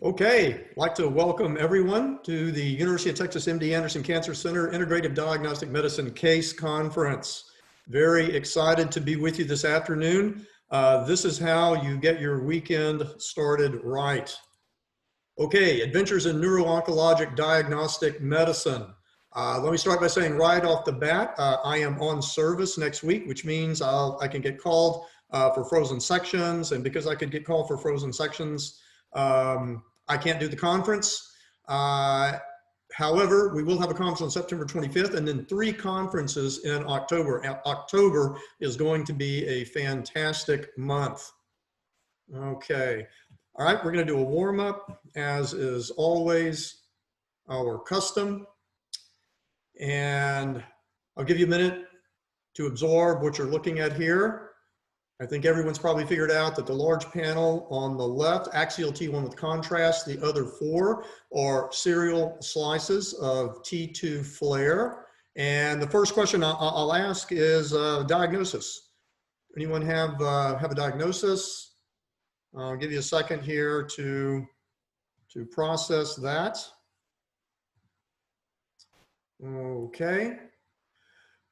Okay, I'd like to welcome everyone to the University of Texas MD Anderson Cancer Center Integrative Diagnostic Medicine Case Conference. Very excited to be with you this afternoon. This is how you get your weekend started right. Okay, adventures in neuro-oncologic diagnostic medicine. Let me start by saying right off the bat, I am on service next week, which means I can get called for frozen sections, and because I could get called for frozen sections, I can't do the conference. However, we will have a conference on September 25th and then 3 conferences in October. October is going to be a fantastic month. Okay. All right, we're going to do a warm up, as is always our custom. And I'll give you a minute to absorb what you're looking at here. I think everyone's probably figured out that the large panel on the left, axial T1 with contrast, the other 4 are serial slices of T2 flare. And the first question I'll ask is diagnosis. Anyone have a diagnosis? I'll give you a second here to process that. Okay.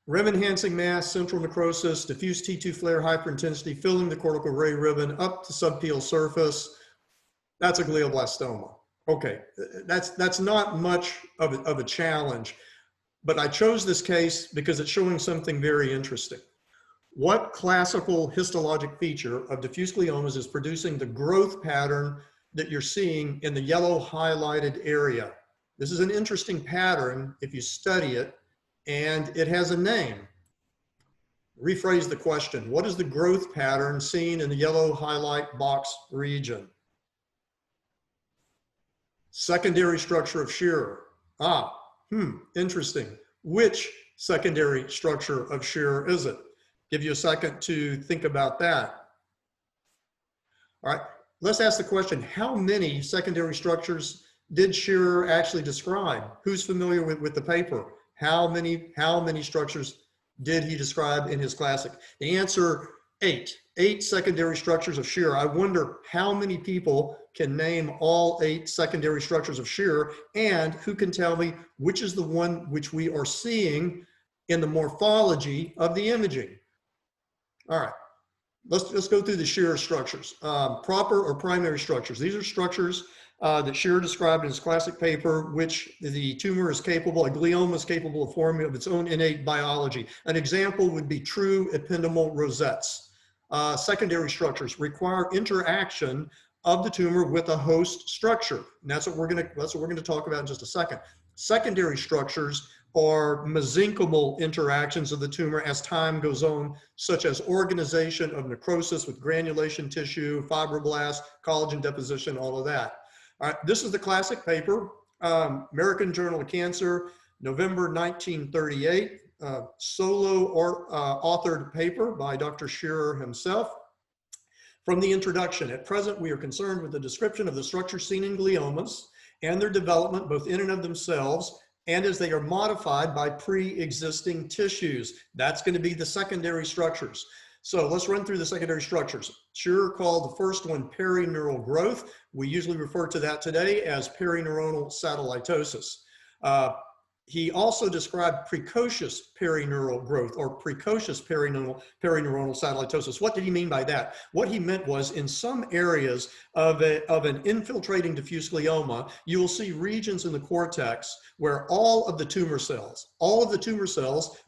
Rem-enhancing mass, central necrosis, diffuse T2 flare, hyperintensity, filling the cortical ray ribbon up to subpial surface. That's a glioblastoma. Okay, that's not much of a challenge, but I chose this case because it's showing something very interesting. What classical histologic feature of diffuse gliomas is producing the growth pattern that you're seeing in the yellow highlighted area? This is an interesting pattern if you study it, and it has a name. Rephrase the question. What is the growth pattern seen in the yellow highlight box region? Secondary structure of Shearer. Interesting. Which secondary structure of Shearer is it? Give you a second to think about that. All right, let's ask the question, how many secondary structures did Shearer actually describe? Who's familiar with the paper? How many structures did he describe in his classic? The answer, 8. 8 secondary structures of Shearer. I wonder how many people can name all 8 secondary structures of Shearer, and who can tell me which is the one which we are seeing in the morphology of the imaging. All right, let's go through the Shearer structures. Proper or primary structures. These are structures that Shearer described in his classic paper, which the tumor is capable, a glioma is capable of forming of its own innate biology. An example would be true ependymal rosettes. Secondary structures require interaction of the tumor with a host structure. And that's what we're going to talk about in just a second. Secondary structures are mesenchymal interactions of the tumor as time goes on, such as organization of necrosis with granulation tissue, fibroblasts, collagen deposition, all of that. All right, this is the classic paper, American Journal of Cancer, November 1938, solo authored paper by Dr. Shearer himself. From the introduction, at present, we are concerned with the description of the structures seen in gliomas and their development both in and of themselves and as they are modified by pre-existing tissues. That's going to be the secondary structures. So let's run through the secondary structures. Shearer called the first one perineural growth. We usually refer to that today as perineuronal satellitosis. He also described precocious perineural growth or precocious perineuronal satellitosis. What did he mean by that? What he meant was in some areas of an infiltrating diffuse glioma, you will see regions in the cortex where all of the tumor cells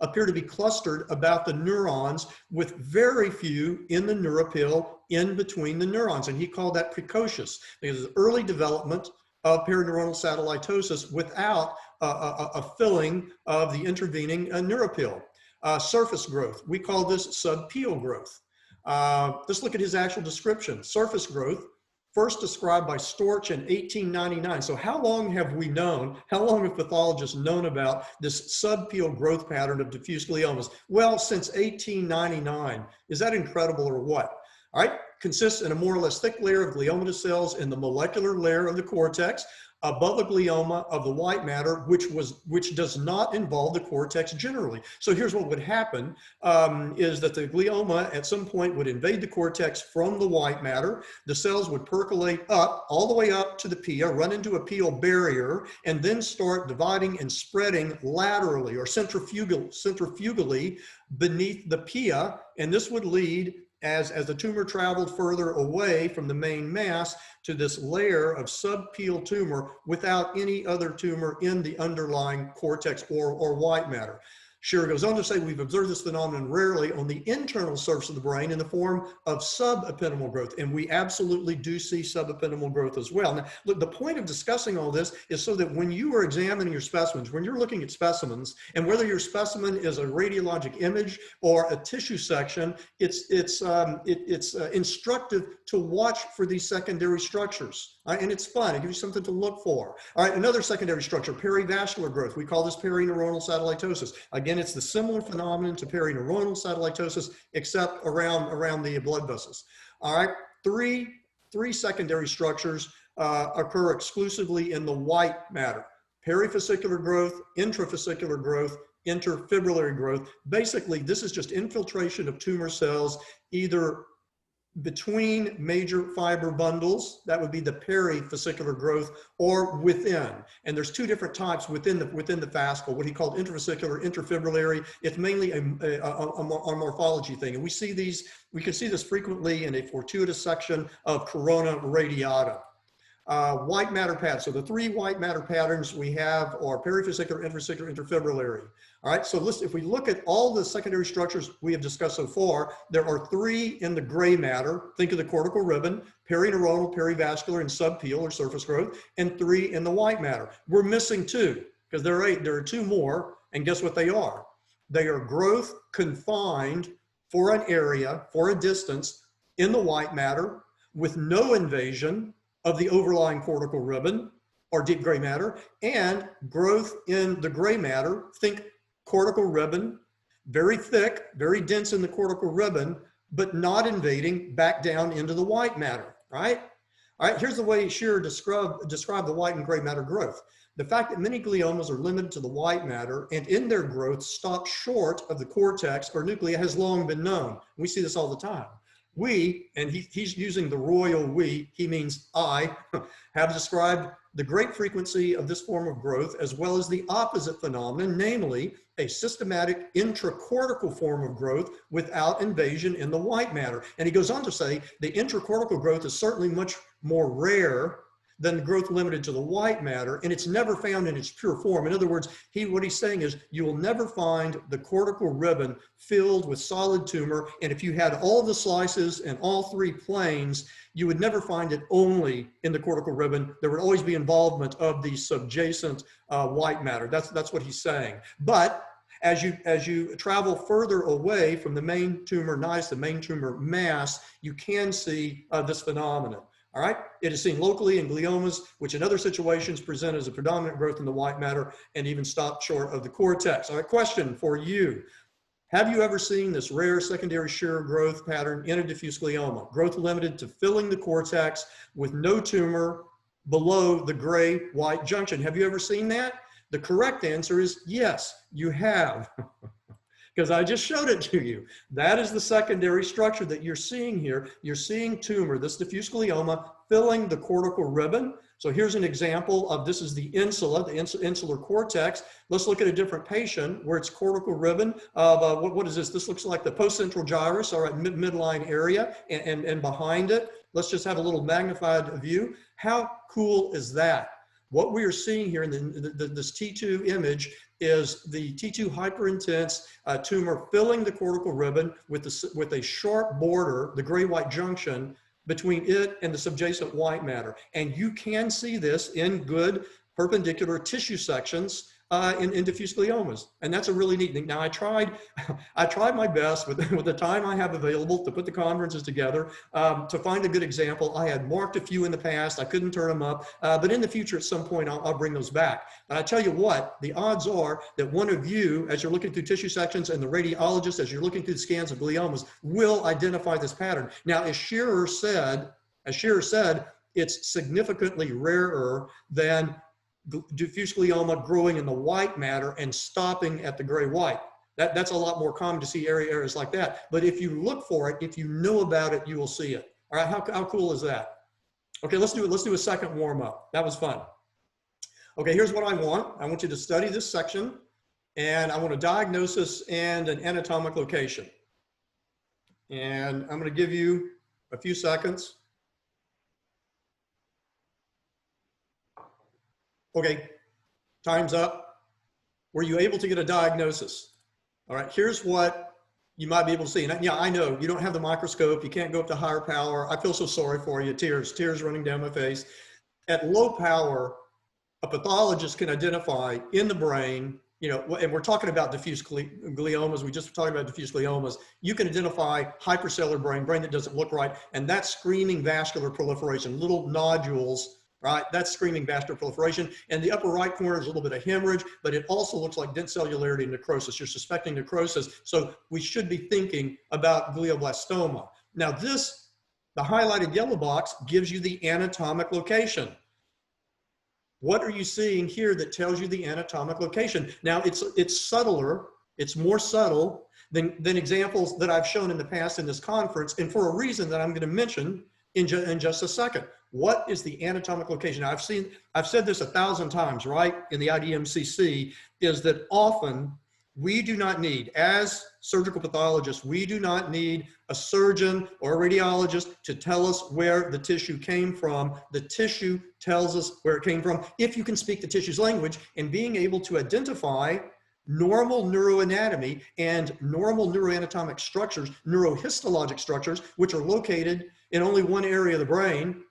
appear to be clustered about the neurons with very few in the neuropil in between the neurons. And he called that precocious because it's early development of perineuronal satellitosis without a filling of the intervening neuropil. Surface growth, we call this subpial growth. Let's look at his actual description. Surface growth, first described by Storch in 1899. So how long have pathologists known about this subpial growth pattern of diffuse gliomas? Well, since 1899. Is that incredible or what? All right, consists in a more or less thick layer of gliomatous cells in the molecular layer of the cortex. above a glioma of the white matter, which does not involve the cortex generally. So here's what would happen, is that the glioma at some point would invade the cortex from the white matter. The cells would percolate up, all the way up to the pia, run into a pial barrier, and then start dividing and spreading laterally or centrifugally beneath the pia. And this would lead, as the tumor traveled further away from the main mass, to this layer of subpial tumor without any other tumor in the underlying cortex or white matter. Scherer goes on to say, we've observed this phenomenon rarely on the internal surface of the brain in the form of subependymal growth. And we absolutely do see subependymal growth as well. Now, look, the point of discussing all this is so that when you are examining your specimens, when you're looking at specimens, and whether your specimen is a radiologic image or a tissue section, it's instructive to watch for these secondary structures. And it's fun. It gives you something to look for. All right, another secondary structure, perivascular growth. We call this perineuronal satellitosis. Again, it's the similar phenomenon to perineuronal satellitosis, except around the blood vessels. All right, three secondary structures occur exclusively in the white matter: perifascicular growth, intravascular growth, interfibrillary growth. Basically, this is just infiltration of tumor cells, either between major fiber bundles, that would be the perifascicular growth, or within. And there's two different types within the fascicle, what he called intravascular, interfibrillary. It's mainly a morphology thing. And we can see this frequently in a fortuitous section of corona radiata. White matter patterns. So the three white matter patterns we have are perifascicular, intravascular, interfibrillary. All right, so if we look at all the secondary structures we have discussed so far, there are three in the gray matter. Think of the cortical ribbon, perineuronal, perivascular, and subpial or surface growth, and three in the white matter. We're missing two, because there are two more, and guess what they are? They are growth confined for an area, for a distance in the white matter with no invasion of the overlying cortical ribbon or deep gray matter, and growth in the gray matter. Think cortical ribbon, very thick, very dense in the cortical ribbon, but not invading back down into the white matter, right? All right, here's the way Scherer described the white and gray matter growth. The fact that many gliomas are limited to the white matter and in their growth stop short of the cortex or nuclei has long been known. We see this all the time. We, and he's using the royal we, he means I, have described the great frequency of this form of growth as well as the opposite phenomenon, namely a systematic intracortical form of growth without invasion in the white matter. And he goes on to say the intracortical growth is certainly much more rare than the growth limited to the white matter, and it's never found in its pure form. In other words, what he's saying is you will never find the cortical ribbon filled with solid tumor, and if you had all the slices and all three planes, you would never find it only in the cortical ribbon. There would always be involvement of the subjacent white matter. That's what he's saying. But as you travel further away from the main tumor nidus, the main tumor mass, you can see this phenomenon. All right, it is seen locally in gliomas, which in other situations present as a predominant growth in the white matter and even stop short of the cortex. All right, question for you. Have you ever seen this rare secondary Scherer growth pattern in a diffuse glioma? Growth limited to filling the cortex with no tumor below the gray-white junction. Have you ever seen that? The correct answer is yes, you have. Because I just showed it to you. That is the secondary structure that you're seeing here. You're seeing tumor, this diffuse glioma, filling the cortical ribbon. So here's an example of, this is the insula, the insular cortex. Let's look at a different patient where it's cortical ribbon of, what is this? This looks like the postcentral gyrus, all right, midline area, and behind it. Let's just have a little magnified view. How cool is that? What we are seeing here in this T2 image is the T2 hyperintense tumor filling the cortical ribbon with a sharp border, the gray-white junction, between it and the subjacent white matter. And you can see this in good perpendicular tissue sections in diffuse gliomas. And that's a really neat thing. Now I tried my best with the time I have available to put the conferences together to find a good example. I had marked a few in the past. I couldn't turn them up, but in the future at some point I'll bring those back. And I tell you what, the odds are that one of you, as you're looking through tissue sections, and the radiologist, as you're looking through the scans of gliomas, will identify this pattern. Now, as Scherer said, it's significantly rarer than diffuse glioma growing in the white matter and stopping at the gray white. That's a lot more common to see areas like that. But if you look for it, if you know about it, you will see it. All right, how cool is that? Okay, let's do a second warm up. That was fun. Okay, here's what I want. I want you to study this section, and I want a diagnosis and an anatomic location. And I'm going to give you a few seconds. Okay, time's up. Were you able to get a diagnosis? All right, here's what you might be able to see. And yeah, I know you don't have the microscope. You can't go up to higher power. I feel so sorry for you. Tears running down my face. At low power, a pathologist can identify in the brain, you know, and we're talking about diffuse gliomas. We just talked about diffuse gliomas. You can identify hypercellular brain that doesn't look right. And that's screaming vascular proliferation, little nodules, right? That's screaming vascular proliferation. And the upper right corner is a little bit of hemorrhage, but it also looks like dense cellularity and necrosis. You're suspecting necrosis. So we should be thinking about glioblastoma. Now the highlighted yellow box gives you the anatomic location. What are you seeing here that tells you the anatomic location? Now it's subtler, it's more subtle than examples that I've shown in the past in this conference, and for a reason that I'm going to mention in just a second. What is the anatomic location? Now, I've said this 1,000 times, right? In the IDMCC, is that often we do not need, as surgical pathologists, we do not need a surgeon or a radiologist to tell us where the tissue came from. The tissue tells us where it came from. If you can speak the tissue's language, and being able to identify normal neuroanatomy and normal neuroanatomic structures, neurohistologic structures, which are located in only one area of the brain,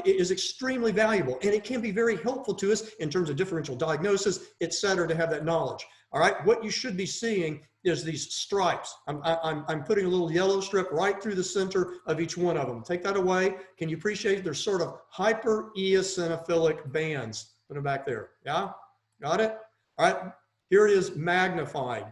is extremely valuable. And it can be very helpful to us in terms of differential diagnosis, et cetera, to have that knowledge. All right, what you should be seeing is these stripes. I'm putting a little yellow strip right through the center of each one of them. Take that away. Can you appreciate they're sort of hypereosinophilic bands? Put them back there. Yeah, got it? All right, here it is magnified.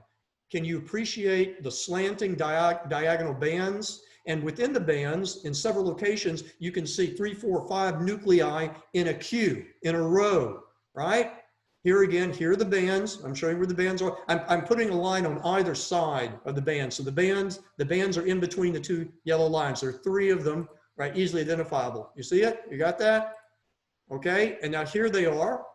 Can you appreciate the slanting diagonal bands? And within the bands, in several locations, you can see 3, 4, 5 nuclei in a queue, in a row, right? Here again, here are the bands. I'm showing where the bands are. I'm putting a line on either side of the band. So the bands are in between the two yellow lines. There are 3 of them, right? Easily identifiable. You see it? You got that? Okay, and now here they are,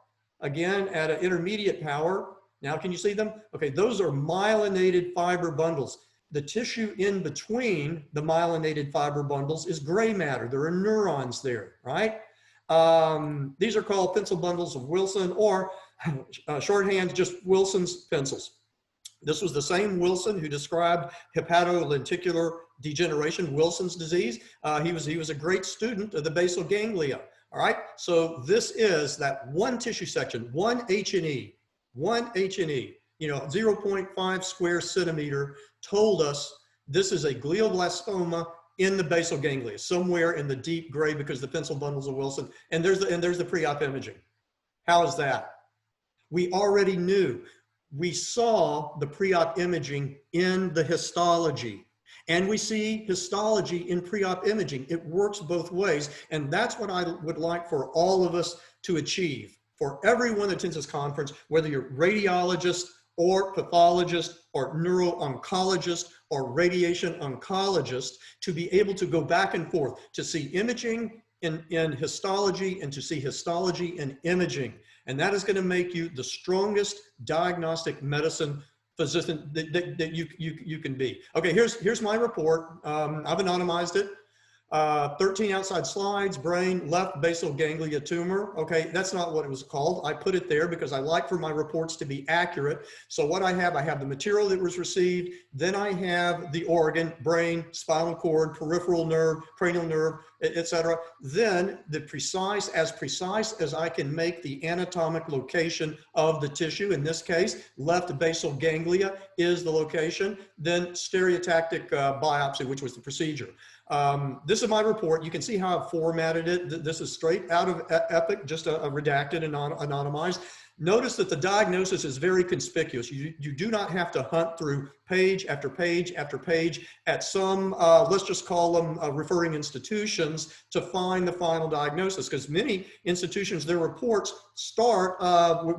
again, at an intermediate power. Now can you see them? Okay, those are myelinated fiber bundles. The tissue in between the myelinated fiber bundles is gray matter. There are neurons there, right? These are called pencil bundles of Wilson, or shorthand, just Wilson's pencils. This was the same Wilson who described hepatolenticular degeneration, Wilson's disease. He was a great student of the basal ganglia. All right, so this is that one tissue section, one H&E, you know, 0.5 square centimeter, told us this is a glioblastoma in the basal ganglia, somewhere in the deep gray, because the pencil bundles of Wilson, and there's the pre-op imaging. How is that? We already knew. We saw the pre-op imaging in the histology, and we see histology in pre-op imaging. It works both ways, and that's what I would like for all of us to achieve. For everyone that attends this conference, whether you're radiologist or pathologist or neuro-oncologist or radiation oncologist, to be able to go back and forth, to see imaging in histology and to see histology in imaging. And that is going to make you the strongest diagnostic medicine physician that you can be. Okay, here's my report. I've anonymized it. 13 outside slides, brain, left basal ganglia tumor. Okay, that's not what it was called. I put it there because I like for my reports to be accurate. So what I have the material that was received, then I have the organ, brain, spinal cord, peripheral nerve, cranial nerve, etc. Then the precise as I can make the anatomic location of the tissue. In this case, left basal ganglia is the location. Then stereotactic biopsy, which was the procedure. This is my report. You can see how I've formatted it. This is straight out of Epic, just a redacted and anonymized. Notice that the diagnosis is very conspicuous. You do not have to hunt through page after page after page at some, let's just call them referring institutions to find the final diagnosis, because many institutions, their reports start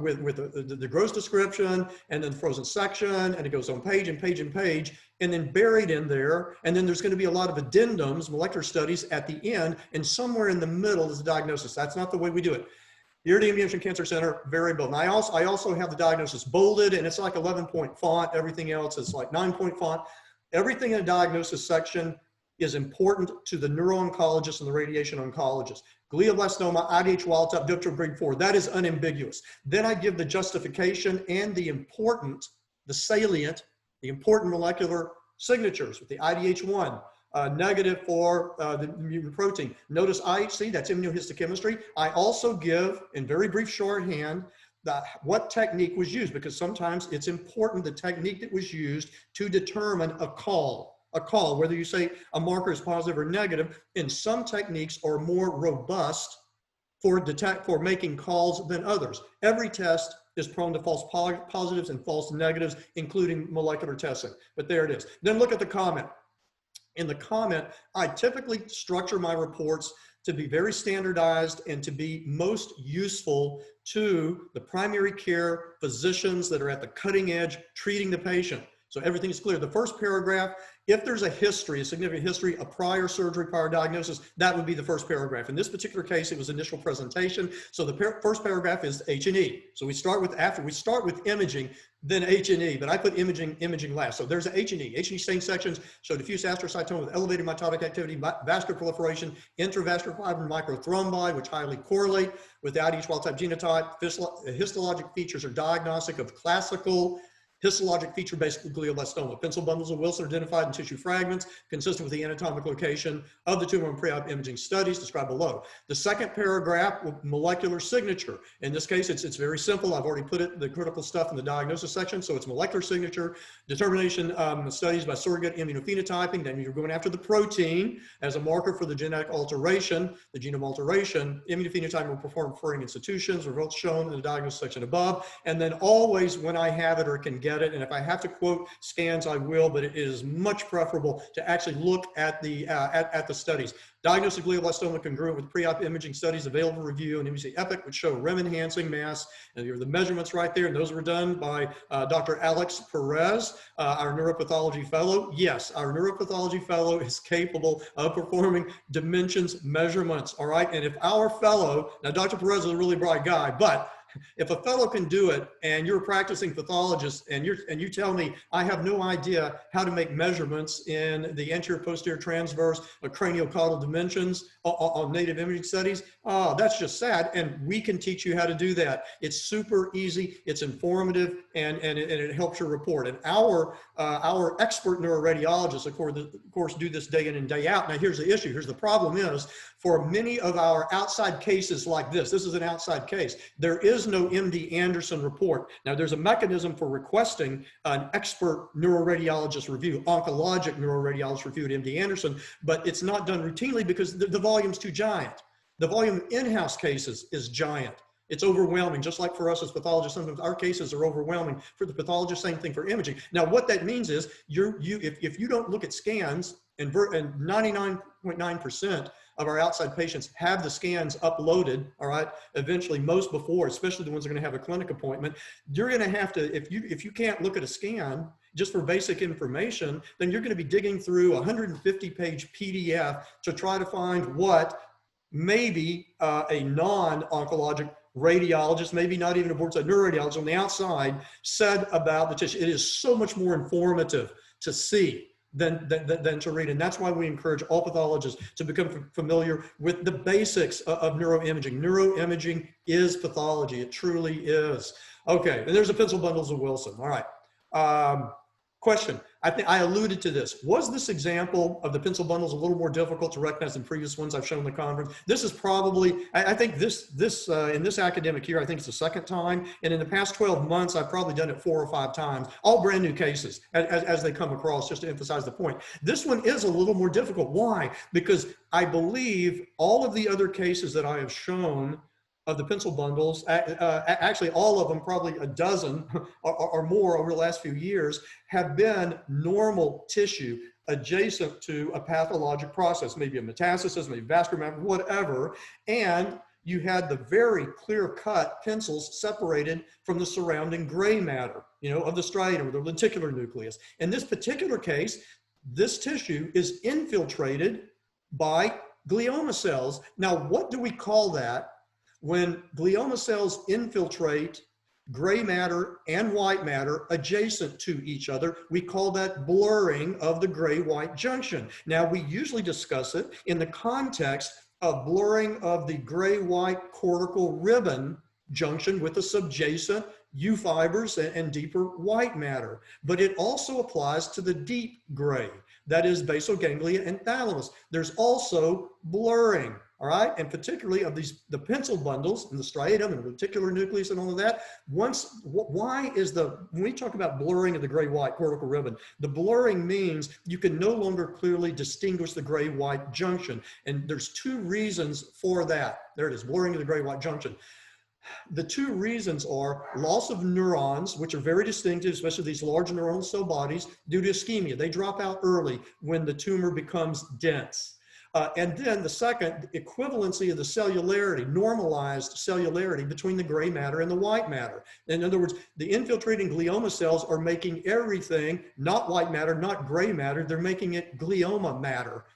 with the gross description and then frozen section, and it goes on page and page and page, and then buried in there, and then there's going to be a lot of addendums, molecular studies at the end, and somewhere in the middle is the diagnosis. That's not the way we do it. Here at the MD Anderson Cancer Center, very bold. And I also have the diagnosis bolded, and it's like 11-point font. Everything else is like 9-point font. Everything in the diagnosis section is important to the neuro-oncologist and the radiation oncologist. Glioblastoma, IDH wild type, diphtheria grade 4, that is unambiguous. Then I give the justification and the important, the salient, the important molecular signatures with the IDH1. Negative for the mutant protein. Notice IHC, that's immunohistochemistry. I also give, in very brief shorthand, what technique was used, because sometimes it's important the technique that was used to determine a call, whether you say a marker is positive or negative, and some techniques are more robust for making calls than others. Every test is prone to false positives and false negatives, including molecular testing. But there it is. Then look at the comment. In the comment, I typically structure my reports to be very standardized and to be most useful to the primary care physicians that are at the cutting edge treating the patient. So everything is clear. The first paragraph, if there's a history, a significant history, a prior surgery, prior diagnosis, that would be the first paragraph. In this particular case, it was initial presentation. So the first paragraph is H&E. So we start with imaging, then H&E, but I put imaging last. So there's H&E. H&E-stained sections show diffuse astrocytoma with elevated mitotic activity, vascular proliferation, intravascular fibrin microthrombi, which highly correlate with the IDH wild type genotype. Histologic features are diagnostic of classical histologic feature-based glioblastoma. Pencil bundles of Wilson are identified in tissue fragments consistent with the anatomic location of the tumor in pre-op imaging studies described below. The second paragraph, molecular signature. In this case, it's very simple. I've already put the critical stuff in the diagnosis section. So it's molecular signature, determination studies by surrogate immunophenotyping. Then you're going after the protein as a marker for the genetic alteration, the genome alteration. Immunophenotyping will perform referring institutions, results shown in the diagnosis section above. And then always when I have it or can get it, and if I have to quote scans, I will, but it is much preferable to actually look at the studies. Diagnostic glioblastoma congruent with pre-op imaging studies available for review and MUC Epic, which show rim-enhancing mass, and here are the measurements right there, and those were done by Dr. Alex Perez, our neuropathology fellow. Yes, our neuropathology fellow is capable of performing dimensions measurements, all right? And if our fellow, now Dr. Perez is a really bright guy, but if a fellow can do it and you're a practicing pathologist and you tell me I have no idea how to make measurements in the anterior, posterior, transverse, or craniocaudal dimensions on native imaging studies, oh, that's just sad. And we can teach you how to do that. It's super easy, it's informative, and it helps your report. And our expert neuroradiologists, of course, do this day in and day out. Now, here's the issue. Here's the problem is, for many of our outside cases like this is an outside case. There is no MD Anderson report. Now, there's a mechanism for requesting an expert neuroradiologist review, oncologic neuroradiologist review at MD Anderson, but it's not done routinely because the volume's too giant. The volume of in-house cases is giant. It's overwhelming, just like for us as pathologists. Sometimes our cases are overwhelming. For the pathologist, same thing for imaging. Now, what that means is if you don't look at scans, and 99.9% of our outside patients have the scans uploaded, all right, eventually most before, especially the ones that are going to have a clinic appointment, you're going to have to, if you can't look at a scan just for basic information, then you're going to be digging through a 150-page PDF to try to find what maybe a non-oncologic radiologist, maybe not even a board-certified neuroradiologist on the outside, said about the tissue. It is so much more informative to see than to read. And that's why we encourage all pathologists to become familiar with the basics of neuroimaging. Neuroimaging is pathology. It truly is. Okay, and there's the pencil bundles of Wilson. All right. Question. I think I alluded to this. Was this example of the pencil bundles a little more difficult to recognize than previous ones I've shown in the conference? This is probably, I think this in this academic year, I think it's the second time. And in the past 12 months, I've probably done it 4 or 5 times, all brand new cases as they come across, just to emphasize the point. This one is a little more difficult. Why? Because I believe all of the other cases that I have shown of the pencil bundles, actually all of them, probably a dozen or more over the last few years, have been normal tissue adjacent to a pathologic process, maybe a metastasis, maybe vascular, whatever. And you had the very clear-cut pencils separated from the surrounding gray matter, of the striatum or the lenticular nucleus. In this particular case, this tissue is infiltrated by glioma cells. Now, what do we call that when glioma cells infiltrate gray matter and white matter adjacent to each other? We call that blurring of the gray-white junction. Now, we usually discuss it in the context of blurring of the gray-white cortical ribbon junction with the subjacent U fibers and deeper white matter. But it also applies to the deep gray, that is basal ganglia and thalamus. There's also blurring, all right? And particularly of the pencil bundles and the striatum and the reticular nucleus and all of that. When we talk about blurring of the gray-white cortical ribbon, the blurring means you can no longer clearly distinguish the gray-white junction. And there's two reasons for that. There it is, blurring of the gray-white junction. The two reasons are loss of neurons, which are very distinctive, especially these large neuronal cell bodies, due to ischemia. They drop out early when the tumor becomes dense. And then the second, equivalency of the cellularity, normalized cellularity between the gray matter and the white matter. In other words, the infiltrating glioma cells are making everything not white matter, not gray matter. They're making it glioma matter.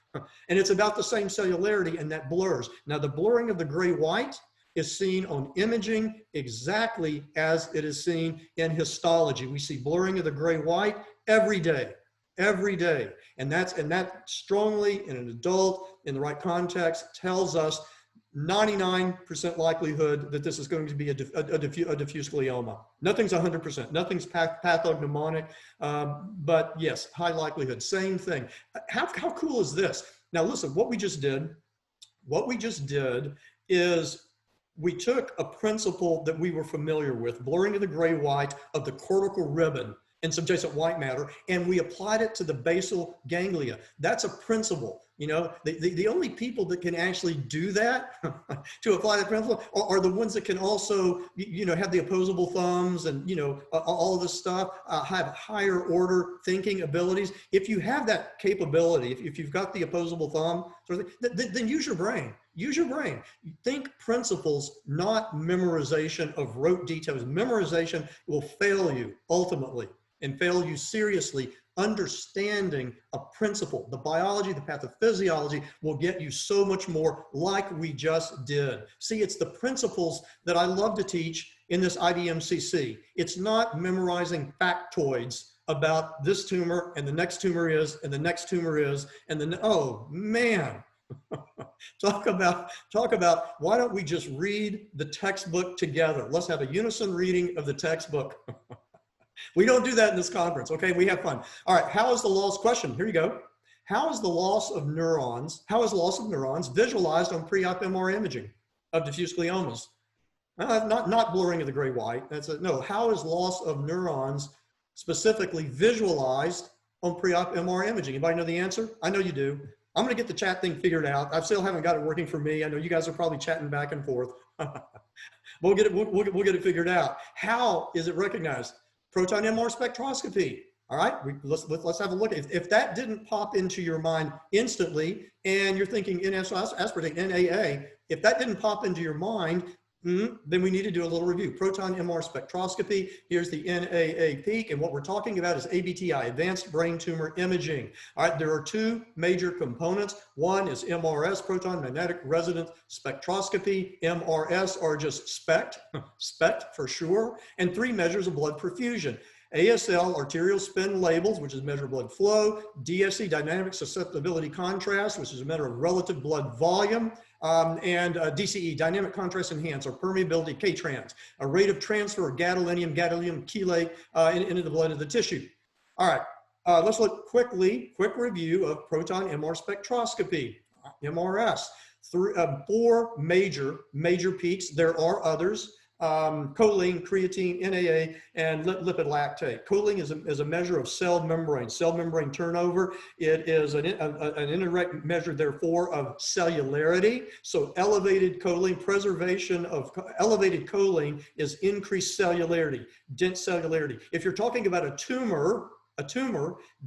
And it's about the same cellularity, and that blurs. Now, the blurring of the gray-white is seen on imaging exactly as it is seen in histology. We see blurring of the gray-white every day. And that strongly in an adult in the right context tells us 99% likelihood that this is going to be a diffuse glioma. Nothing's 100%, nothing's pathognomonic, but yes, high likelihood, same thing. How cool is this? Now listen, what we just did is we took a principle that we were familiar with, blurring of the gray-white of the cortical ribbon and subjacent white matter, and we applied it to the basal ganglia. That's a principle. The only people that can actually do that to apply that principle are the ones that can also, have the opposable thumbs and, all of this stuff, have higher order thinking abilities. If you have that capability, if you've got the opposable thumb, then use your brain. Use your brain. Think principles, not memorization of rote details. Memorization will fail you ultimately and fail you seriously. Understanding a principle, the biology, the pathophysiology will get you so much more, like we just did. See, it's the principles that I love to teach in this IDMCC. It's not memorizing factoids about this tumor and the next tumor is, and the next tumor is, and then, oh man. Talk about why don't we just read the textbook together? Let's have a unison reading of the textbook. We don't do that in this conference, okay? We have fun. All right, how is the loss, question, here you go. How is the loss of neurons visualized on pre-op MR imaging of diffuse gliomas? Not blurring of the gray-white, no, how is loss of neurons specifically visualized on pre-op MR imaging? Anybody know the answer? I know you do. I'm gonna get the chat thing figured out. I still haven't got it working for me. I know you guys are probably chatting back and forth. We'll get it figured out. How is it recognized? Proton MR spectroscopy. All right, let's have a look. If that didn't pop into your mind instantly, and you're thinking N-aspartate, NAA, if that didn't pop into your mind, then we need to do a little review. Proton MR spectroscopy. Here's the NAA peak, and what we're talking about is ABTI, Advanced Brain Tumor Imaging. All right, there are two major components. One is MRS, Proton Magnetic Resonance Spectroscopy. MRS are just SPECT for sure, and three measures of blood perfusion. ASL, arterial spin labels, which is measure of blood flow. DSC, dynamic susceptibility contrast, which is a measure of relative blood volume. And DCE, dynamic contrast enhanced, or permeability, K-trans, a rate of transfer of gadolinium chelate into the blood of the tissue. All right, let's look quick review of proton MR spectroscopy, MRS. Four major peaks. There are others. choline, creatine, NAA, and lipid lactate. Choline is a measure of cell membrane turnover. It is an indirect measure, therefore, of cellularity. So elevated choline, preservation of elevated choline is increased cellularity, dense cellularity. If you're talking about a tumor,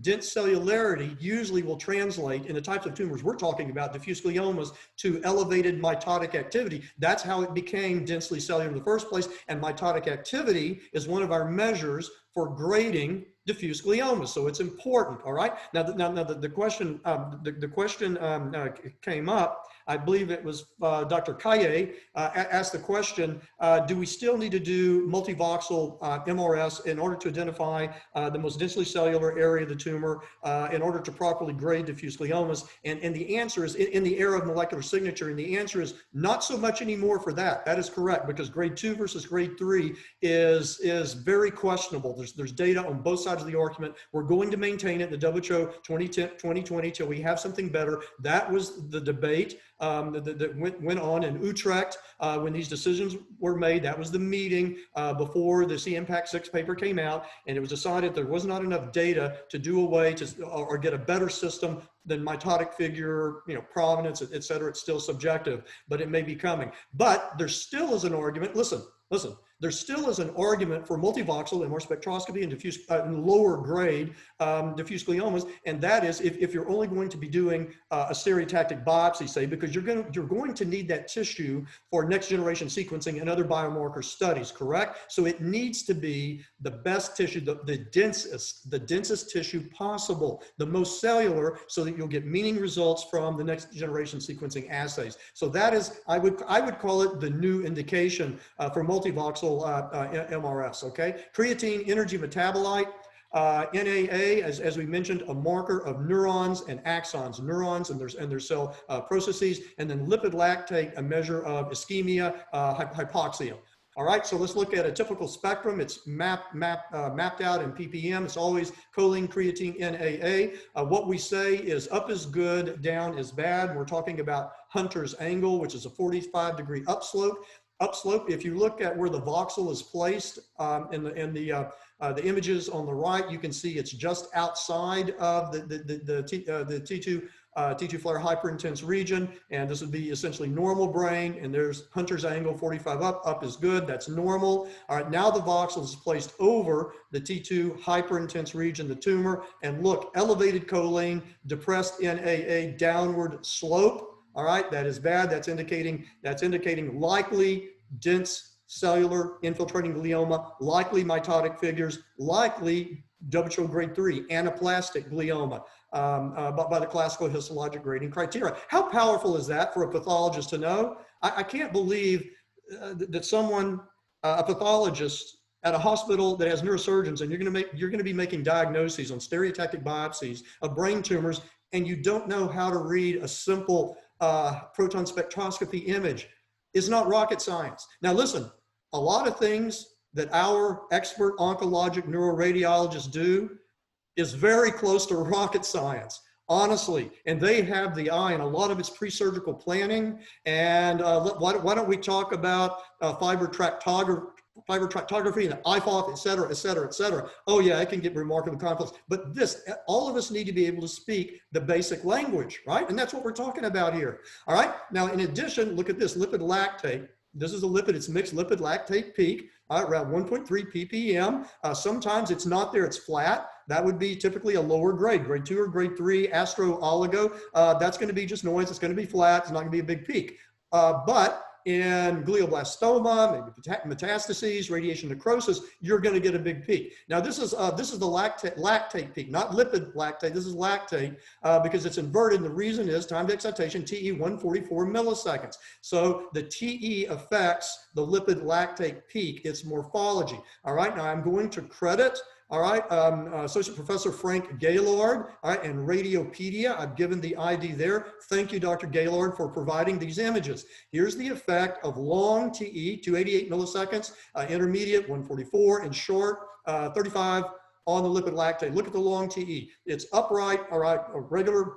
dense cellularity usually will translate in the types of tumors we're talking about, diffuse gliomas, to elevated mitotic activity. That's how it became densely cellular in the first place. And mitotic activity is one of our measures for grading diffuse gliomas. So it's important, all right? Now the question came up. I believe it was Dr. Kaye asked the question, do we still need to do multivoxel MRS in order to identify the most densely cellular area of the tumor in order to properly grade diffuse gliomas? And the answer is in the era of molecular signature, and the answer is not so much anymore for that. That is correct, because grade 2 versus grade 3 is very questionable. There's data on both sides of the argument. We're going to maintain it in the WHO 2020 till we have something better. That was the debate that went on in Utrecht when these decisions were made. That was the meeting before the C-Impact 6 paper came out, and it was decided there was not enough data to do away to or get a better system than mitotic figure, provenance, et cetera. It's still subjective, but it may be coming. But there still is an argument. Listen. There still is an argument for multivoxel and more spectroscopy and diffuse lower grade diffuse gliomas, and that is if you're only going to be doing a stereotactic biopsy, say, because you're going to need that tissue for next generation sequencing and other biomarker studies, correct? So it needs to be the best tissue, the densest tissue possible, the most cellular, so that you'll get meaning results from the next generation sequencing assays. So that is, I would call it the new indication for multivoxel MRS, okay? Creatine, energy metabolite. NAA, as we mentioned, a marker of neurons and axons, and their cell processes, and then lipid lactate, a measure of ischemia, hypoxia. All right, so let's look at a typical spectrum. It's mapped out in ppm. It's always choline, creatine, NAA. What we say is up is good, down is bad. We're talking about Hunter's angle, which is a 45-degree upslope. If you look at where the voxel is placed in the images on the right, you can see it's just outside of the T2 flare hyperintense region, and this would be essentially normal brain, and there's Hunter's angle 45 up is good, that's normal. All right, now the voxel is placed over the T2 hyperintense region, the tumor, and look, elevated choline, depressed NAA, downward slope. All right, that is bad. That's indicating likely dense cellular infiltrating glioma, likely mitotic figures, likely WHO grade 3 anaplastic glioma by the classical histologic grading criteria. How powerful is that for a pathologist to know? I can't believe that someone, a pathologist at a hospital that has neurosurgeons, and you're going to be making diagnoses on stereotactic biopsies of brain tumors, and you don't know how to read a simple proton spectroscopy image. Is not rocket science. Now listen, a lot of things that our expert oncologic neuroradiologists do is very close to rocket science, honestly, and they have the eye, and a lot of it's pre-surgical planning. And why don't we talk about fiber tractography and the IFOF, et cetera, et cetera, et cetera. Oh yeah, it can get remarkably complex, but all of us need to be able to speak the basic language, right? And that's what we're talking about here. All right, now in addition, look at this, lipid lactate. This is a lipid, it's mixed lipid lactate peak, around 1.3 ppm. Sometimes it's not there, it's flat. That would be typically a lower grade 2 or grade 3 astro oligo. That's gonna be just noise, it's gonna be flat, it's not gonna be a big peak. But in glioblastoma, maybe metastases, radiation necrosis, you're going to get a big peak. Now this is the lactate peak, not lipid lactate. This is lactate because it's inverted. And the reason is time to excitation, TE 144 milliseconds. So the TE affects the lipid lactate peak, its morphology. All right, now I'm going to credit, all right, Associate Professor Frank Gaylord, all right, and Radiopedia. I've given the ID there. Thank you, Dr. Gaylord, for providing these images. Here's the effect of long TE, 288 milliseconds, intermediate, 144, and short, 35 on the lipid lactate. Look at the long TE. It's upright, all right, a regular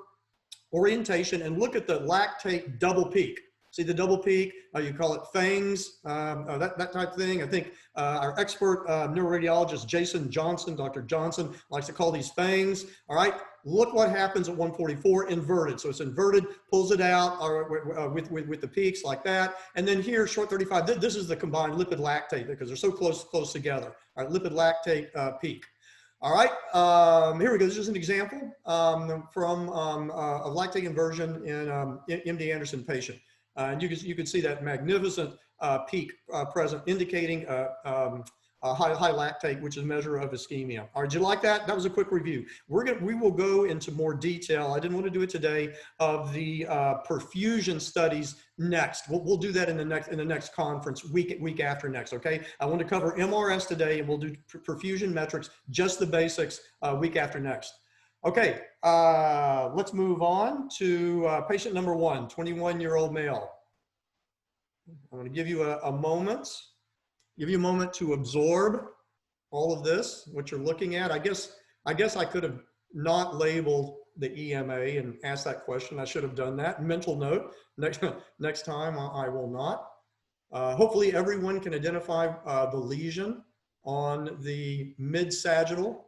orientation, and look at the lactate double peak. See the double peak, you call it fangs, that type of thing. I think our expert neuroradiologist, Jason Johnson, Dr. Johnson, likes to call these fangs. All right, look what happens at 144, inverted. So it's inverted, pulls it out with the peaks like that. And then here, short 35, this is the combined lipid lactate because they're so close together. All right, lipid lactate peak. All right, here we go. This is an example from a lactate inversion in MD Anderson patient. And you can see that magnificent peak present, indicating a high lactate, which is a measure of ischemia. All right, did you like that? That was a quick review. We will go into more detail. I didn't want to do it today of the perfusion studies next. We'll do that in the next conference, week after next. Okay. I want to cover MRS today, and we'll do perfusion metrics, just the basics, week after next. Okay, let's move on to patient number 1, 21-year-old male. I'm going to give you a moment. Give you a moment to absorb all of this, what you're looking at. I guess I could have not labeled the EMA and asked that question. I should have done that. Mental note. Next time I will not. Hopefully everyone can identify the lesion on the mid-sagittal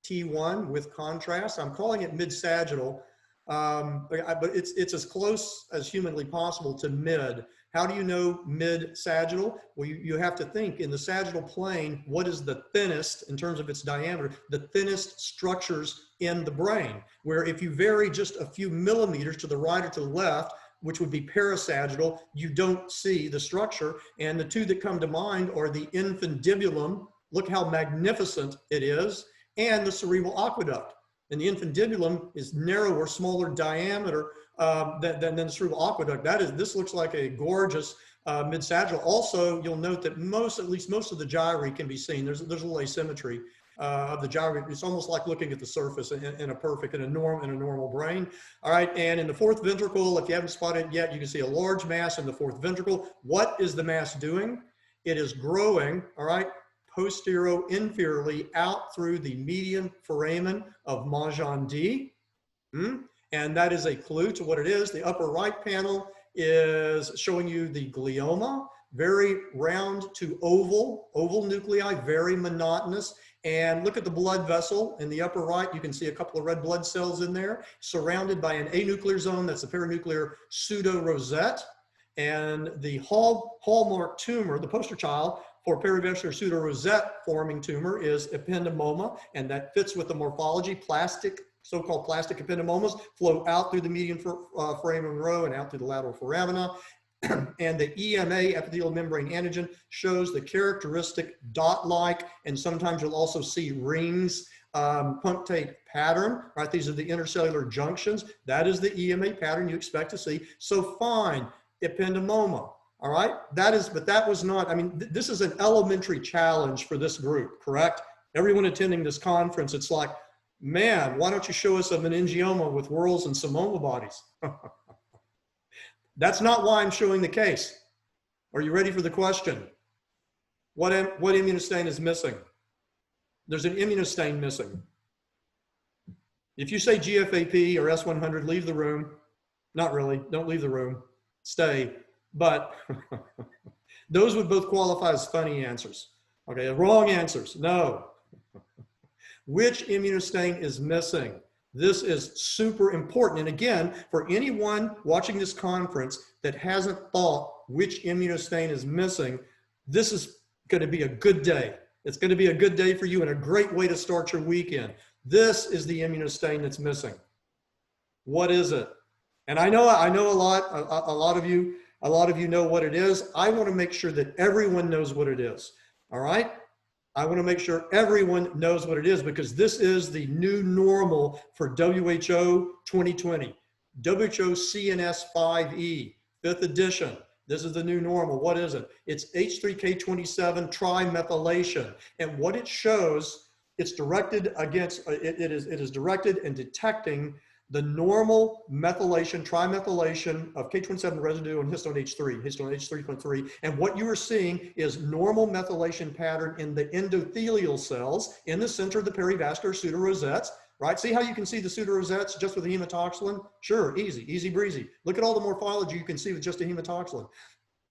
T1 with contrast. I'm calling it mid-sagittal, but it's as close as humanly possible to mid. How do you know mid-sagittal? Well, you have to think in the sagittal plane, what is the thinnest in terms of its diameter, the thinnest structures in the brain, where if you vary just a few millimeters to the right or to the left, which would be parasagittal, you don't see the structure. And the two that come to mind are the infundibulum. Look how magnificent it is, and the cerebral aqueduct. And the infundibulum is narrower, smaller diameter than the cerebral aqueduct. This looks like a gorgeous mid-sagittal. Also, you'll note that at least most of the gyri can be seen. There's a little asymmetry of the gyri. It's almost like looking at the surface in a normal brain. All right, and in the fourth ventricle, if you haven't spotted it yet, you can see a large mass in the fourth ventricle. What is the mass doing? It is growing, all right, posterior-inferiorly out through the median foramen of Magendie. And that is a clue to what it is. The upper right panel is showing you the glioma, very round to oval nuclei, very monotonous. And look at the blood vessel in the upper right. You can see a couple of red blood cells in there, surrounded by an anuclear zone. That's the perinuclear pseudo-rosette. And the hallmark tumor, the poster child for perivascular pseudo-rosette forming tumor, is ependymoma, and that fits with the morphology. So-called plastic ependymomas flow out through the median foramen row and out through the lateral foramina. And the EMA, epithelial membrane antigen, shows the characteristic dot-like, and sometimes you'll also see rings, punctate pattern, right? These are the intercellular junctions. That is the EMA pattern you expect to see. So fine, ependymoma, all right? But that was not, I mean, this is an elementary challenge for this group, correct? Everyone attending this conference, it's like, man, why don't you show us a meningioma with whorls and Simoma bodies? That's not why I'm showing the case. Are you ready for the question? What immunostain is missing? There's an immunostain missing. If you say GFAP or S100, leave the room. Not really, don't leave the room, stay. But those would both qualify as funny answers. Okay, wrong answers, no. Which immunostain is missing? This is super important. And again, for anyone watching this conference that hasn't thought which immunostain is missing, this is going to be a good day. It's going to be a good day for you and a great way to start your weekend. This is the immunostain that's missing. What is it? And I know a lot of you know what it is. I want to make sure that everyone knows what it is. All right? I want to make sure everyone knows what it is, because this is the new normal for WHO 2020. WHO CNS 5E, 5th edition. This is the new normal. What is it? It's H3K27 trimethylation. And what it shows, it's directed against, it is directed in detecting the normal methylation, trimethylation of K27 residue and histone H3, histone H3.3. And what you are seeing is normal methylation pattern in the endothelial cells in the center of the perivascular pseudo-rosettes. right? See how you can see the pseudorosettes just with a hematoxylin? Sure, easy, easy breezy. Look at all the morphology you can see with just a hematoxylin.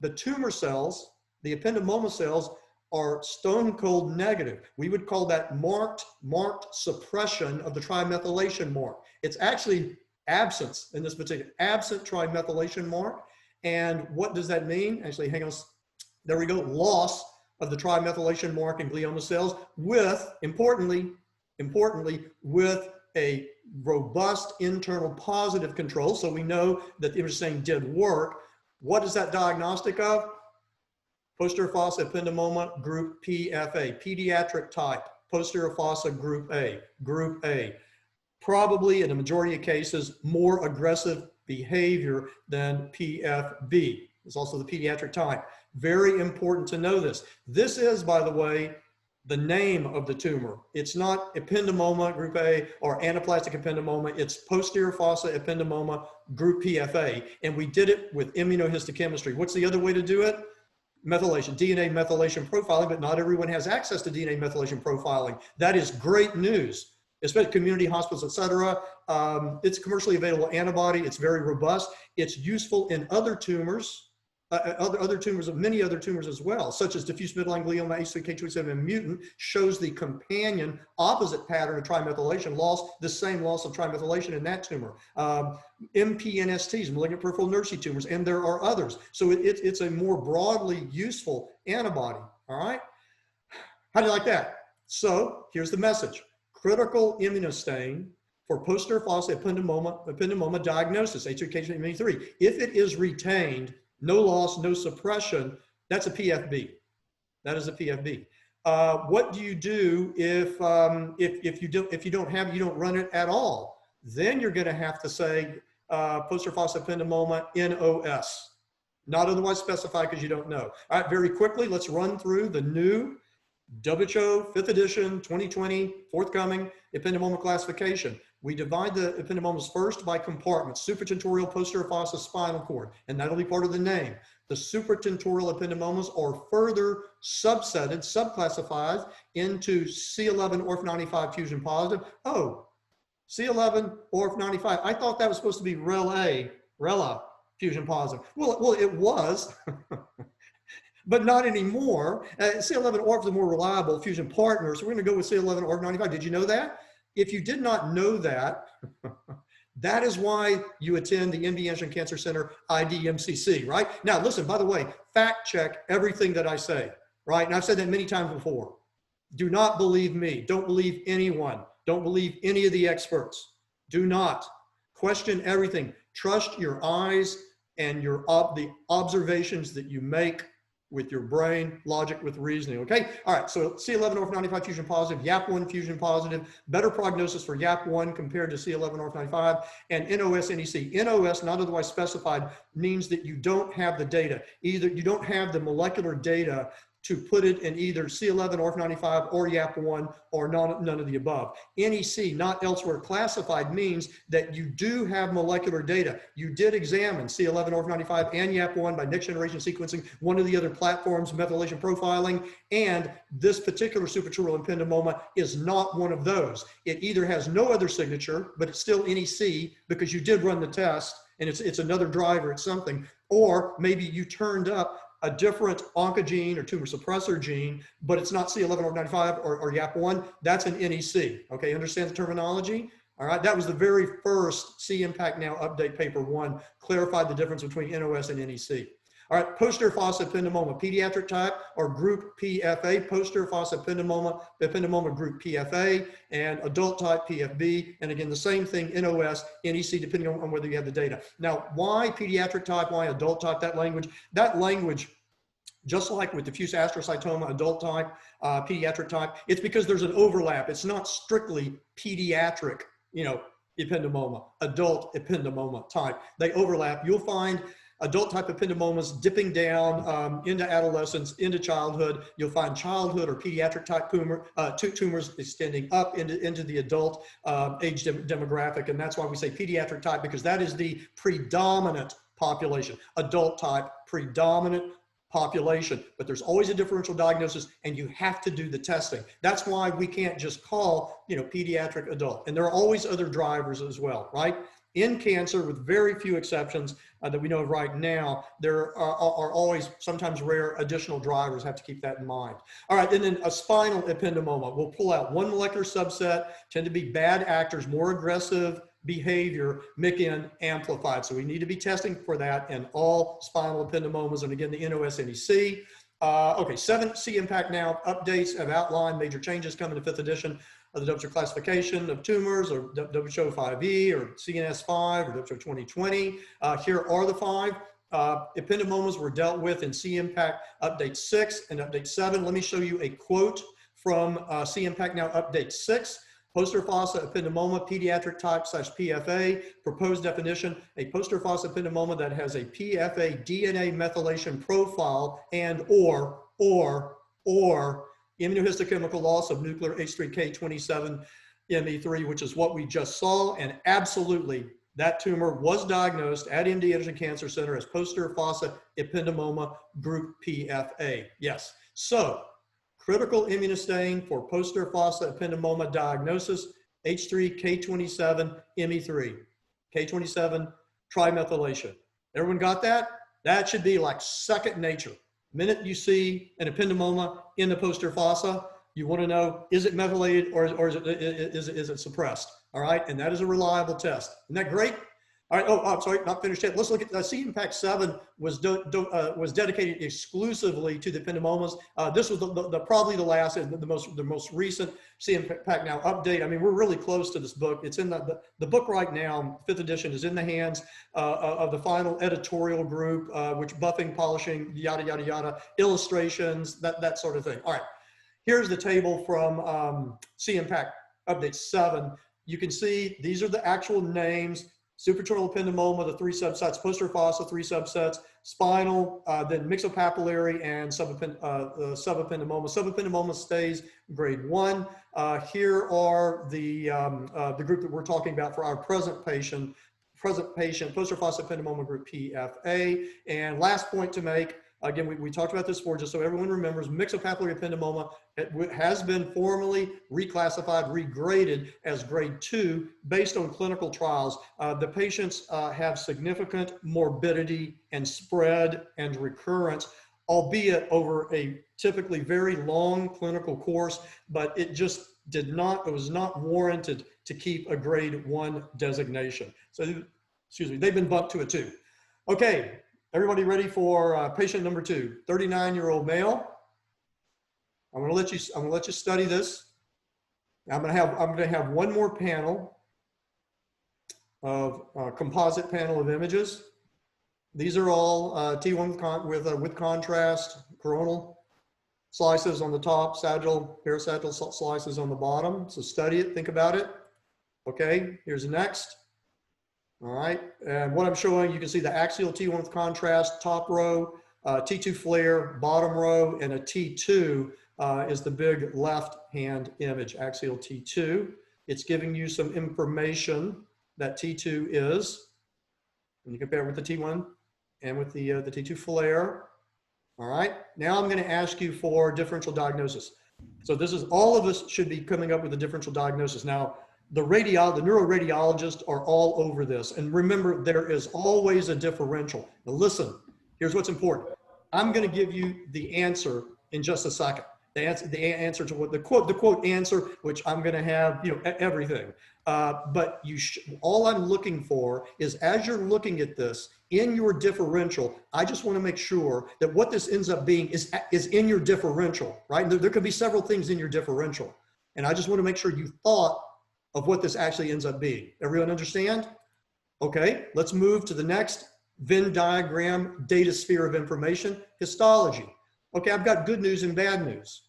The tumor cells, the ependymoma cells, are stone cold negative. We would call that marked suppression of the trimethylation mark. It's actually absence in this particular, absent trimethylation mark. And what does that mean? Actually, hang on, there we go, loss of the trimethylation mark in glioma cells with, importantly, with a robust internal positive control. So we know that the image staining did work. What is that diagnostic of? Posterior fossa ependymoma group PFA, pediatric type, posterior fossa group A. Probably in a majority of cases, more aggressive behavior than PFB. It's also the pediatric type. Very important to know this. This is, by the way, the name of the tumor. It's not ependymoma group A or anaplastic ependymoma. It's posterior fossa ependymoma group PFA. And we did it with immunohistochemistry. What's the other way to do it? Methylation, DNA methylation profiling, but not everyone has access to DNA methylation profiling. That is great news, especially community hospitals, et cetera. It's commercially available antibody. It's very robust. It's useful in other tumors, many other tumors as well, such as diffuse midline glioma, H3K27 mutant, shows the companion opposite pattern of trimethylation loss, the same loss of trimethylation in that tumor. MPNSTs, malignant peripheral nerve sheath tumors, and there are others. So it's a more broadly useful antibody, all right? How do you like that? So here's the message. Critical immunostain for posterior fossa ependymoma diagnosis, H3K23. If it is retained, no loss, no suppression, that's a PFB. That is a PFB. What do you do if you don't run it at all? Then you're going to have to say posterior fossa ependymoma NOS, not otherwise specified because you don't know. All right, very quickly, let's run through the new WHO 5th edition 2020 forthcoming ependymoma classification. We divide the ependymomas first by compartments, supratentorial, posterior fossa, spinal cord, and that'll be part of the name. The supratentorial ependymomas are further subsetted, subclassified into C11 ORF95 fusion positive. Oh, C11 ORF95. I thought that was supposed to be RELA fusion positive. Well, it was, but not anymore. C11 ORF is a more reliable fusion partner, so we're going to go with C11 ORF95. Did you know that? If you did not know that, that is why you attend the MD Anderson Cancer Center IDMCC, right? Now, listen, by the way, fact check everything that I say, right? And I've said that many times before. Do not believe me. Don't believe anyone. Don't believe any of the experts. Do not. Question everything. Trust your eyes and the observations that you make with your brain, logic with reasoning, okay? All right, so C11 ORF95 fusion positive, YAP1 fusion positive, better prognosis for YAP1 compared to C11 ORF95, and NOS-NEC. NOS, not otherwise specified, means that you don't have the data. Either you don't have the molecular data to put it in either C11 ORF95 or YAP1 or none of the above. NEC, not elsewhere classified, means that you do have molecular data. You did examine C11 ORF95 and YAP1 by next generation sequencing, one of the other platforms, methylation profiling, and this particular supratentorial ependymoma is not one of those. It either has no other signature, but it's still NEC because you did run the test and it's another driver, it's something, or maybe you turned up a different oncogene or tumor suppressor gene, but it's not C11 ORF95 or YAP1, that's an NEC. Okay, understand the terminology? All right, that was the very first C-Impact Now Update Paper 1, clarified the difference between NOS and NEC. All right, posterior fossa ependymoma, pediatric type or group PFA, posterior fossa ependymoma group PFA, and adult type PFB. And again, the same thing, NOS, NEC, depending on whether you have the data. Now, why pediatric type, why adult type, that language, just like with diffuse astrocytoma, adult type, pediatric type, it's because there's an overlap. It's not strictly pediatric, ependymoma, adult ependymoma type. They overlap. You'll find adult type ependymomas dipping down into adolescence, into childhood. You'll find childhood or pediatric type tumors extending up into the adult age demographic. And that's why we say pediatric type, because that is the predominant population. Adult type, predominant population, but there's always a differential diagnosis and you have to do the testing. That's why we can't just call, pediatric adult. And there are always other drivers as well, right? In cancer, with very few exceptions that we know of right now, there are always, sometimes rare, additional drivers. Have to keep that in mind. All right, and then a spinal ependymoma. We'll pull out one molecular subset, tend to be bad actors, more aggressive behavior, MICN amplified. So we need to be testing for that in all spinal ependymomas. And again, the NOS-NEC. Okay, 7 C-Impact Now updates have outlined major changes coming to 5th edition of the WHO classification of tumors, or WHO5E, or CNS5, or WHO 2020. Here are the 5. Ependymomas were dealt with in C-Impact Update 6 and Update 7. Let me show you a quote from C-Impact Now Update 6. Poster fossa ependymoma, pediatric type / PFA. Proposed definition: a poster fossa ependymoma that has a PFA DNA methylation profile and or immunohistochemical loss of nuclear H3K27Me3, which is what we just saw. And absolutely, that tumor was diagnosed at MD Anderson Cancer Center as poster fossa ependymoma group PFA. Yes. So, critical immunostain for poster fossa ependymoma diagnosis, H3K27Me3, K27 trimethylation. Everyone got that? That should be like second nature. The minute you see an ependymoma in the poster fossa, you want to know, is it methylated or is it suppressed? All right, and that is a reliable test. Isn't that great? All right, I'm sorry, not finished yet. Let's look at C-Impact 7 was dedicated exclusively to the ependymomas. This was probably the last and the most recent C-Impact Now update. I mean, we're really close to this book. It's in the book right now. 5th edition is in the hands of the final editorial group, which buffing, polishing, yada, yada, yada, illustrations, that sort of thing. All right, here's the table from C-Impact Update 7. You can see these are the actual names. Suprachoroidal ependymoma, the 3 subsets, poster fossa, 3 subsets, spinal, then myxopapillary, and subependymoma. Subependymoma stays grade 1. Here are the group that we're talking about for our present patient, poster fossa ependymoma group PFA. And last point to make, again, we talked about this before, just so everyone remembers, myxopapillary ependymoma has been formally reclassified, regraded as grade 2 based on clinical trials. The patients have significant morbidity and spread and recurrence, albeit over a typically very long clinical course, but it just it was not warranted to keep a grade 1 designation. So, excuse me, they've been bumped to a 2. Okay. Everybody ready for patient number 2, 39-year-old male. I'm going to let you study this. I'm going to have one more panel of composite panel of images. These are all T1 with contrast, coronal slices on the top, sagittal, parasagittal slices on the bottom. So study it, think about it. Okay, here's the next. All right, and what I'm showing, you can see the axial T1 with contrast, top row, T2 flare, bottom row, and a T2 is the big left-hand image, axial T2. It's giving you some information that T2 is, when you compare it with the T1 and with the T2 flare. All right, now I'm going to ask you for differential diagnosis. So this is, all of us should be coming up with a differential diagnosis. Now, the neuroradiologists are all over this. And remember, there is always a differential. Now listen, here's what's important. I'm going to give you the answer in just a second. The answer to what the quote answer, which I'm going to have, everything. But all I'm looking for is, as you're looking at this in your differential, I just want to make sure that what this ends up being is in your differential, right? There could be several things in your differential. And I just want to make sure you thought of what this actually ends up being. Everyone understand? Okay, let's move to the next Venn diagram, data sphere of information, histology. Okay, I've got good news and bad news.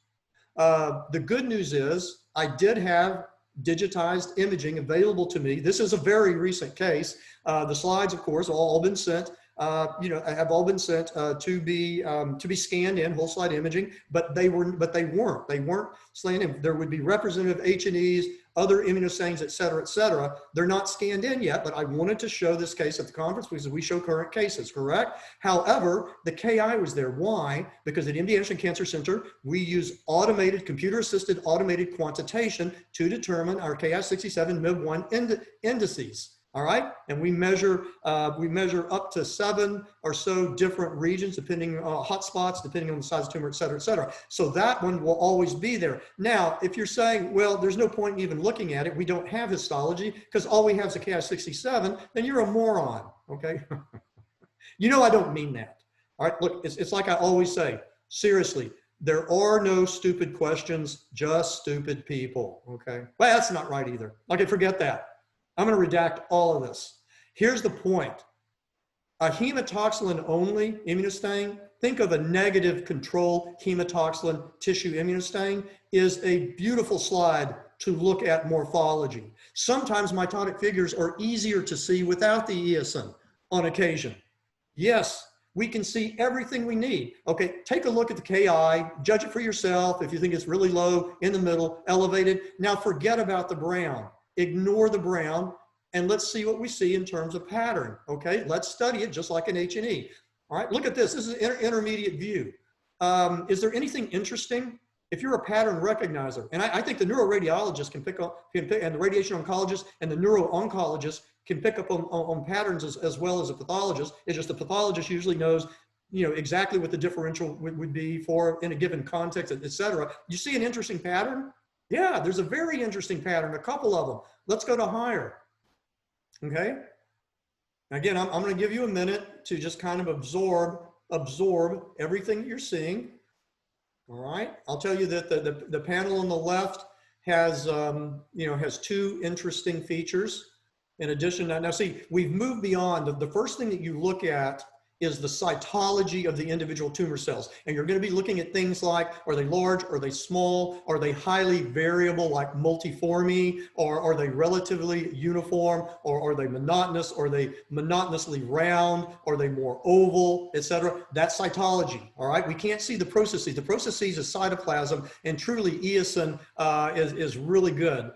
The good news is I did have digitized imaging available to me. This is a very recent case. The slides, of course, have all been sent. have all been sent to be scanned in whole slide imaging, but they weren't scanned in. There would be representative H&Es, other immunostains, et cetera, et cetera. They're not scanned in yet, but I wanted to show this case at the conference because we show current cases, correct? However, the KI was there. Why? Because at MD Anderson Cancer Center, we use computer-assisted automated quantitation to determine our Ki-67 MIB1 indices. All right, and we measure up to 7 or so different regions, depending on hotspots, depending on the size of the tumor, et cetera, et cetera. So that one will always be there. Now, if you're saying, well, there's no point in even looking at it, we don't have histology because all we have is a Ki-67, then you're a moron, okay? You know I don't mean that. All right, look, it's like I always say, seriously, there are no stupid questions, just stupid people, okay? Well, that's not right either. Okay, forget that. I'm going to redact all of this. Here's the point. A hematoxylin only immunostain, think of a negative control hematoxylin tissue immunostain, is a beautiful slide to look at morphology. Sometimes mitotic figures are easier to see without the eosin on occasion. Yes, we can see everything we need. Okay, take a look at the KI, judge it for yourself if you think it's really low, in the middle, elevated. Now forget about the brown. Ignore the brown, and let's see what we see in terms of pattern, okay? Let's study it just like an H&E. All right, look at this. This is an intermediate view. Is there anything interesting? If you're a pattern recognizer, and I think the neuroradiologist can pick up, and the radiation oncologist and the neuro-oncologist can pick up on patterns as well as a pathologist. It's just the pathologist usually knows, exactly what the differential would be for in a given context, et cetera. You see an interesting pattern? Yeah, there's a very interesting pattern, a couple of them. Let's go to higher, okay? Again, I'm going to give you a minute to just kind of absorb everything that you're seeing, all right? I'll tell you that the panel on the left has, has 2 interesting features. In addition, now see, we've moved beyond, the first thing that you look at is the cytology of the individual tumor cells. And you're going to be looking at things like, are they large, are they small, are they highly variable like multiforme, or are they relatively uniform, or are they monotonous, or are they monotonously round, are they more oval, etc. That's cytology, all right? We can't see the processes. The processes is cytoplasm, and truly eosin is really good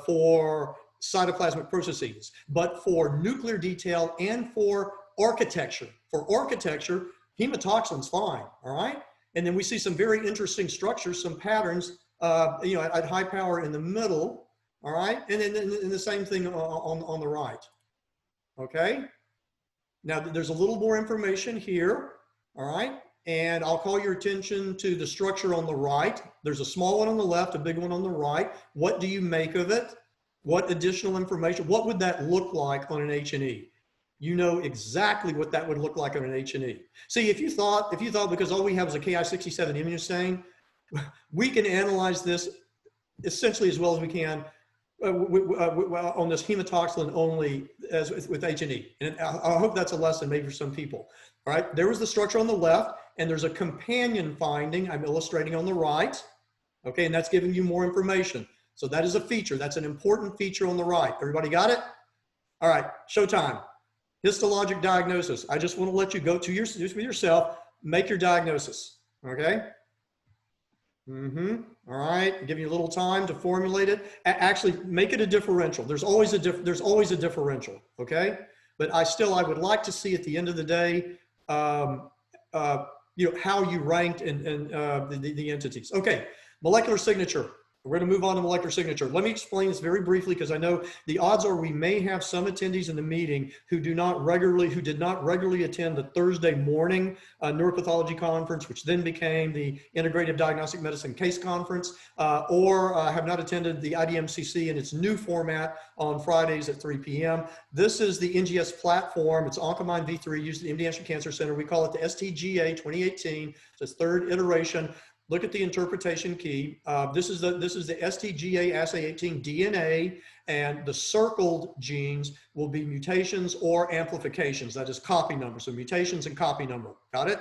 for cytoplasmic processes. But for nuclear detail and for architecture, hematoxylin's fine, all right? And then we see some very interesting structures, some patterns, at high power in the middle, all right? And then the same thing on the right, okay? Now, there's a little more information here, all right? And I'll call your attention to the structure on the right. There's a small one on the left, a big one on the right. What do you make of it? What additional information? What would that look like on an H&E? You know exactly what that would look like on an H&E. See, if you thought because all we have is a Ki-67 immunostain, we can analyze this essentially as well as we can on this hematoxylin only as with H&E. And I hope that's a lesson maybe for some people. All right, there was the structure on the left, and there's a companion finding I'm illustrating on the right. Okay, and that's giving you more information. So that is a feature. That's an important feature on the right. Everybody got it? All right, showtime. Histologic diagnosis. I just want to let you go to yourself, make your diagnosis, okay? All right, give you a little time to formulate it. Actually, make it a differential. There's always a differential, okay? But I would like to see at the end of the day, how you ranked and the entities. Okay, molecular signature. We're going to move on to molecular signature. Let me explain this very briefly because I know the odds are we may have some attendees in the meeting who did not regularly attend the Thursday morning neuropathology conference, which then became the Integrative Diagnostic Medicine Case Conference, or have not attended the IDMCC in its new format on Fridays at 3 p.m. This is the NGS platform. It's Oncomine V3 used at the MD Anderson Cancer Center. We call it the STGA 2018. It's its 3rd iteration. Look at the interpretation key. This is the STGA assay 18 DNA, and the circled genes will be mutations or amplifications. That is copy number. So mutations and copy number. Got it?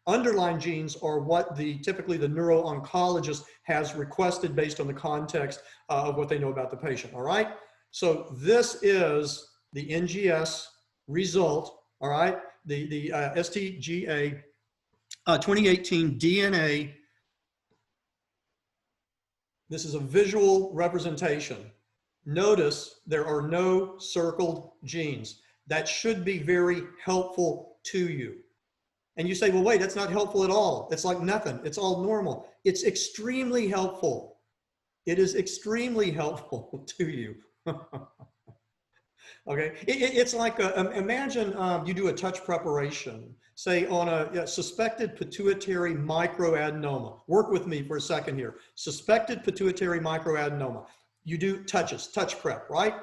Underlying genes are what typically the neuro-oncologist has requested based on the context of what they know about the patient. All right. So this is the NGS result. All right. the STGA 2018 DNA. This is a visual representation. Notice there are no circled genes. That should be very helpful to you. And you say, well, wait, that's not helpful at all. It's like nothing. It's all normal. It's extremely helpful. It is extremely helpful to you. Okay, it's like, imagine you do a touch preparation, say on a suspected pituitary microadenoma. Work with me for a second here. Suspected pituitary microadenoma. You do touch prep, right?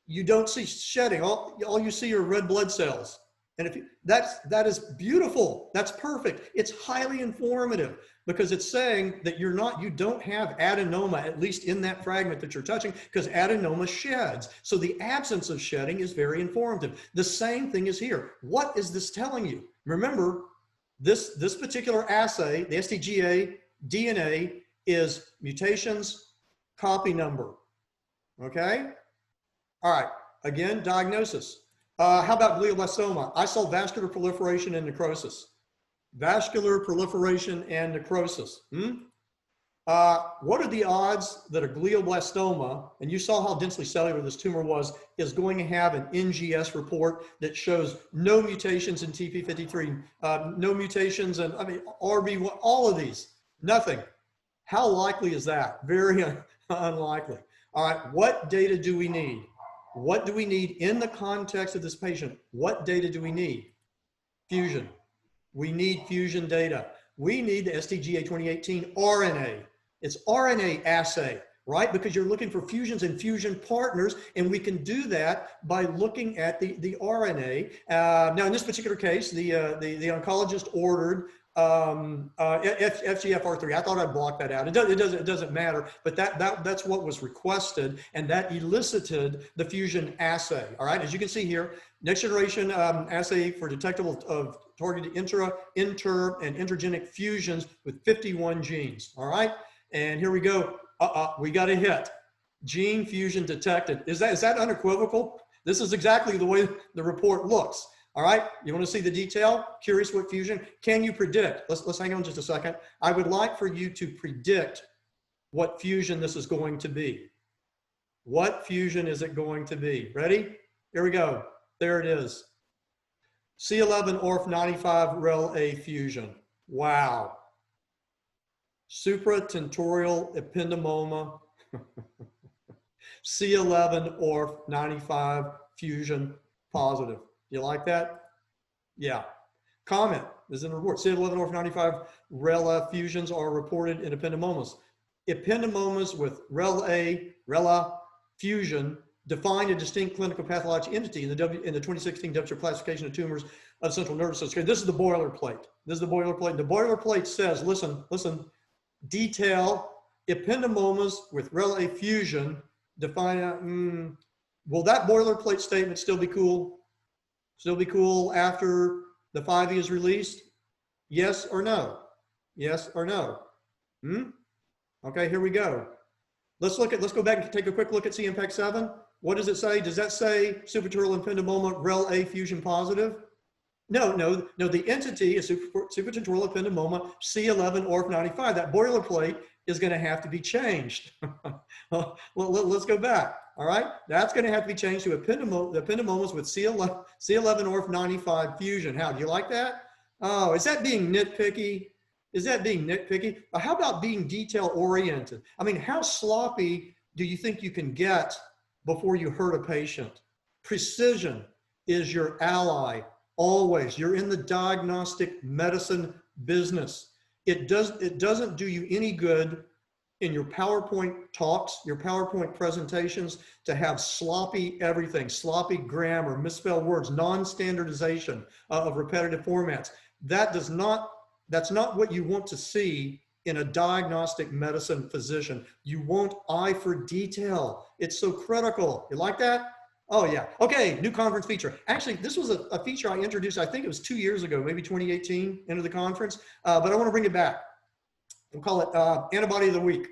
You don't see shedding. All you see are red blood cells. And if that is beautiful, that's perfect. It's highly informative because it's saying that you don't have adenoma, at least in that fragment that you're touching, because adenoma sheds. So the absence of shedding is very informative. The same thing is here. What is this telling you? Remember, this particular assay, the STGA DNA, is mutations, copy number. Okay? All right, again, diagnosis. How about glioblastoma? I saw vascular proliferation and necrosis. Vascular proliferation and necrosis. What are the odds that a glioblastoma, and you saw how densely cellular this tumor was, is going to have an NGS report that shows no mutations in TP53, no mutations in, RB1, all of these, nothing. How likely is that? Very unlikely. All right, what data do we need? What do we need in the context of this patient? What data do we need? Fusion. We need fusion data. We need the STGA 2018 RNA. It's RNA assay, right? Because you're looking for fusions and fusion partners, and we can do that by looking at the RNA. Now, in this particular case, the oncologist ordered FGFR3. I thought I'd block that out. It doesn't matter, but that's what was requested, and that elicited the fusion assay. All right, as you can see here, next generation assay for detectable of targeted inter, and intergenic fusions with 51 genes. All right, and here we go. We got a hit. Gene fusion detected. Is that unequivocal? This is exactly the way the report looks. All right, you want to see the detail? Curious what fusion? Can you predict? Let's hang on just a second. I would like for you to predict what fusion this is going to be. What fusion is it going to be? Ready? Here we go. There it is. C11orf95 rel-A fusion. Wow. Supratentorial ependymoma. C11orf95 fusion positive. You like that? Yeah. Comment is in the report. C11orf95 rel-A fusions are reported in ependymomas. Ependymomas with rel-A fusion define a distinct clinical pathologic entity in the 2016 WHO classification of tumors of the central nervous system. This is the boilerplate. This is the boilerplate. The boilerplate says, listen, detail ependymomas with rel-A fusion define. Will that boilerplate statement still be cool? Still be cool after the 5E is released? Yes or no? Yes or no? Okay, here we go. Let's go back and take a quick look at CMPEG-7. What does it say? Does that say supratentorial ependymoma rel-A fusion positive? No, the entity is supratentorial ependymoma C11orf95. That boilerplate is going to have to be changed. Well, let's go back. All right, that's going to have to be changed to ependymomas with C11orf95 fusion. How do you like that? Oh, is that being nitpicky? Is that being nitpicky? How about being detail oriented? I mean, how sloppy do you think you can get before you hurt a patient? Precision is your ally always. You're in the diagnostic medicine business. It doesn't do you any good in your PowerPoint talks, your PowerPoint presentations, to have sloppy everything, sloppy grammar, misspelled words, non-standardization of repetitive formats. That's not what you want to see in a diagnostic medicine physician. You want eye for detail. It's so critical. You like that? Oh yeah. Okay, new conference feature. Actually, this was a feature I introduced, I think it was 2 years ago, maybe 2018 into the conference, but I want to bring it back. We'll call it antibody of the week.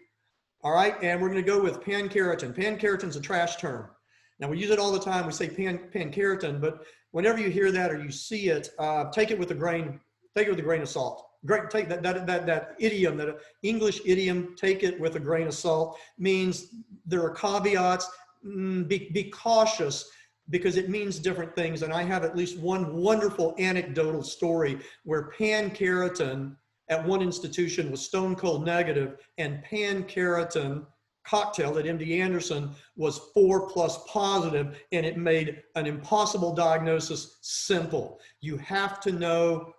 All right, and we're going to go with pankeratin. Pankeratin is a trash term. Now we use it all the time. We say pankeratin, but whenever you hear that or you see it, take it with a grain of salt. Take that idiom, that English idiom, take it with a grain of salt, means there are caveats. Be cautious, because it means different things. And I have at least one wonderful anecdotal story where pan-keratin at one institution was stone cold negative, and pan-keratin cocktail at MD Anderson was 4+ positive, and it made an impossible diagnosis simple. You have to know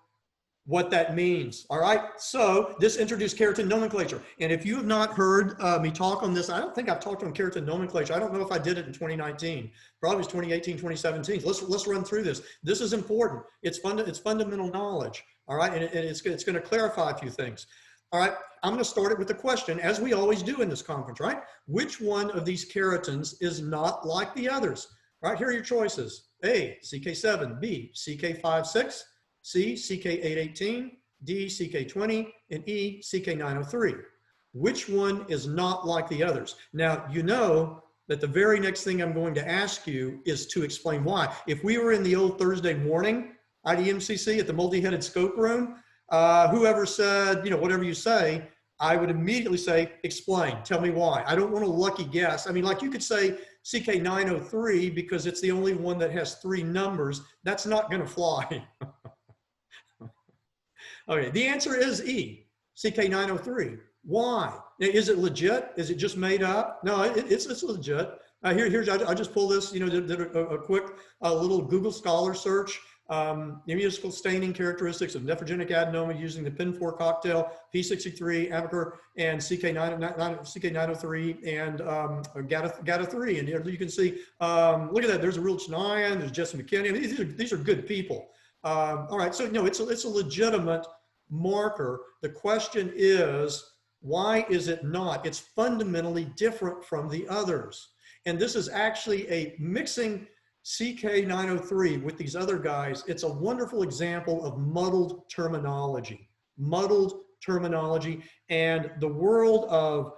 what that means. All right. So this introduced keratin nomenclature. And if you have not heard me talk on this, I don't think I've talked on keratin nomenclature. I don't know if I did it in 2019, probably it was 2018, 2017. Let's run through this. This is important. It's fundamental knowledge. All right. And it's going to clarify a few things. All right. I'm going to start it with a question, as we always do in this conference, right? Which one of these keratins is not like the others? All right. Here are your choices. A, CK7, B, CK56, C, CK818, D, CK20, and E, CK903. Which one is not like the others? Now, you know that the very next thing I'm going to ask you is to explain why. If we were in the old Thursday morning IDMCC at the multi-headed scope room, whoever said, whatever you say, I would immediately say, explain, tell me why. I don't want a lucky guess. I mean, like you could say CK903 because it's the only one that has 3 numbers. That's not going to fly. Okay, the answer is E, CK903. Why? Is it legit? Is it just made up? No, it's legit. I just pulled this, did a quick little Google Scholar search. Immunoscopic staining characteristics of nephrogenic adenoma using the PIN4 cocktail, P63, Amicar, and CK903 and GATA3. And you can see, look at that. There's a real Chennaiyan, there's Jesse McKinney. I mean, these are good people. All right, so no, it's a legitimate marker. The question is, why is it not? It's fundamentally different from the others. And this is actually a mixing CK903 with these other guys. It's a wonderful example of muddled terminology, and the world of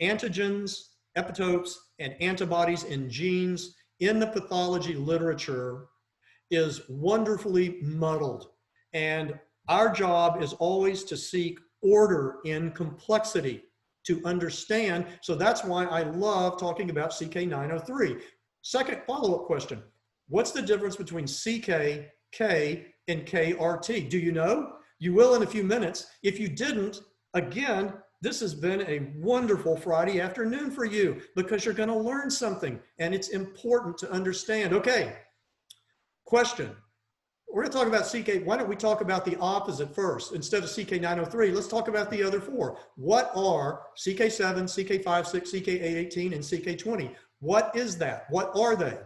antigens, epitopes, and antibodies and genes in the pathology literature is wonderfully muddled. And our job is always to seek order in complexity, to understand. So that's why I love talking about CK903. Second follow-up question, what's the difference between CK, K, and KRT? Do you know? You will in a few minutes. If you didn't, again, this has been a wonderful Friday afternoon for you, because you're going to learn something, and it's important to understand. Okay, question. We're going to talk about CK. Why don't we talk about the opposite first? Instead of CK903, let's talk about the other 4. What are CK7, CK56, CK818, and CK20? What is that? What are they?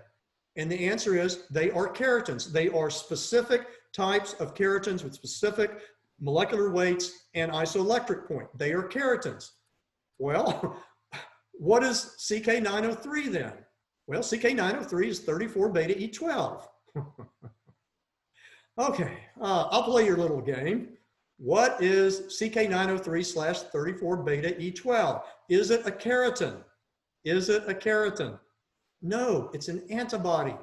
And the answer is they are keratins. They are specific types of keratins with specific molecular weights and isoelectric point. They are keratins. Well, what is CK903 then? Well, CK903 is 34 beta E12. Okay, I'll play your little game. What is CK903/34 beta E12? Is it a keratin? Is it a keratin? No, it's an antibody.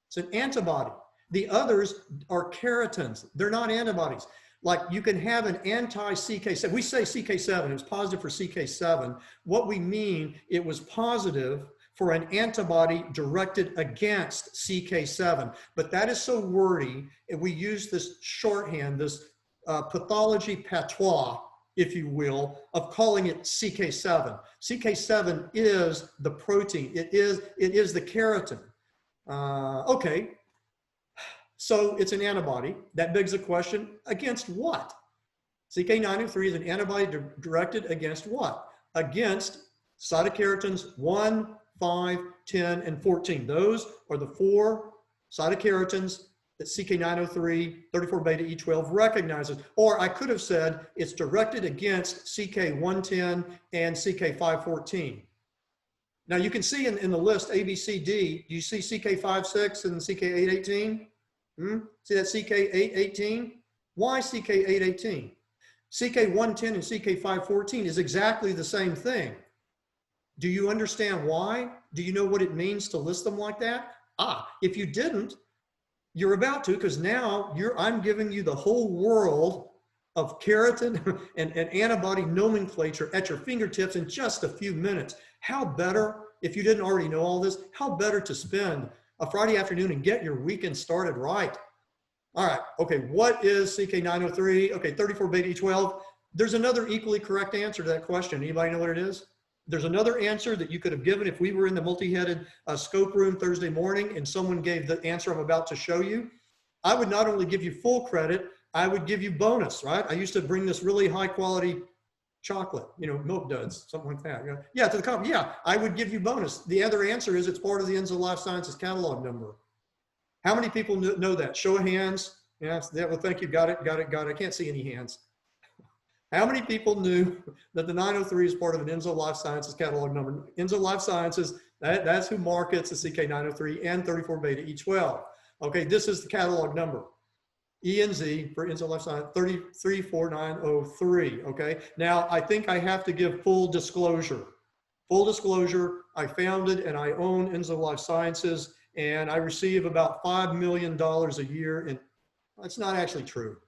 It's an antibody. The others are keratins. They're not antibodies. Like you can have an anti-CK7. We say CK7, it was positive for CK7. What we mean, it was positive for an antibody directed against CK7. But that is so wordy, and we use this shorthand, this pathology patois, if you will, of calling it CK7. CK7 is the protein. It is the keratin. Okay, so it's an antibody. That begs the question, against what? CK903 is an antibody directed against what? Against cytokeratins 1, 5, 10, and 14. Those are the 4 cytokeratins that CK903, 34 beta E12 recognizes. Or I could have said it's directed against CK110 and CK514. Now you can see in the list A, B, C, D, do you see CK56 and CK818? See that CK818? Why CK818? CK110 and CK514 is exactly the same thing. Do you understand why? Do you know what it means to list them like that? If you didn't, you're about to, because now I'm giving you the whole world of keratin and antibody nomenclature at your fingertips in just a few minutes. How better, if you didn't already know all this, how better to spend a Friday afternoon and get your weekend started right? All right, okay, what is CK903? Okay, 34 beta E12. There's another equally correct answer to that question. Anybody know what it is? There's another answer that you could have given if we were in the multi-headed scope room Thursday morning and someone gave the answer I'm about to show you. I would not only give you full credit, I would give you bonus, right? I used to bring this really high quality chocolate, you know, milk duds, something like that. Yeah, to the company. Yeah, I would give you bonus. The other answer is it's part of the Enzo Life Sciences catalog number. How many people know that? Show of hands. Yeah, well, thank you. Got it. I can't see any hands. How many people knew that the 903 is part of an Enzo Life Sciences catalog number? Enzo Life Sciences, that's who markets the CK903 and 34 beta E12. Okay, this is the catalog number. ENZ for Enzo Life Sciences 334903. Okay, now I think I have to give full disclosure. Full disclosure, I founded and I own Enzo Life Sciences, and I receive about $5 million a year. And that's not actually true.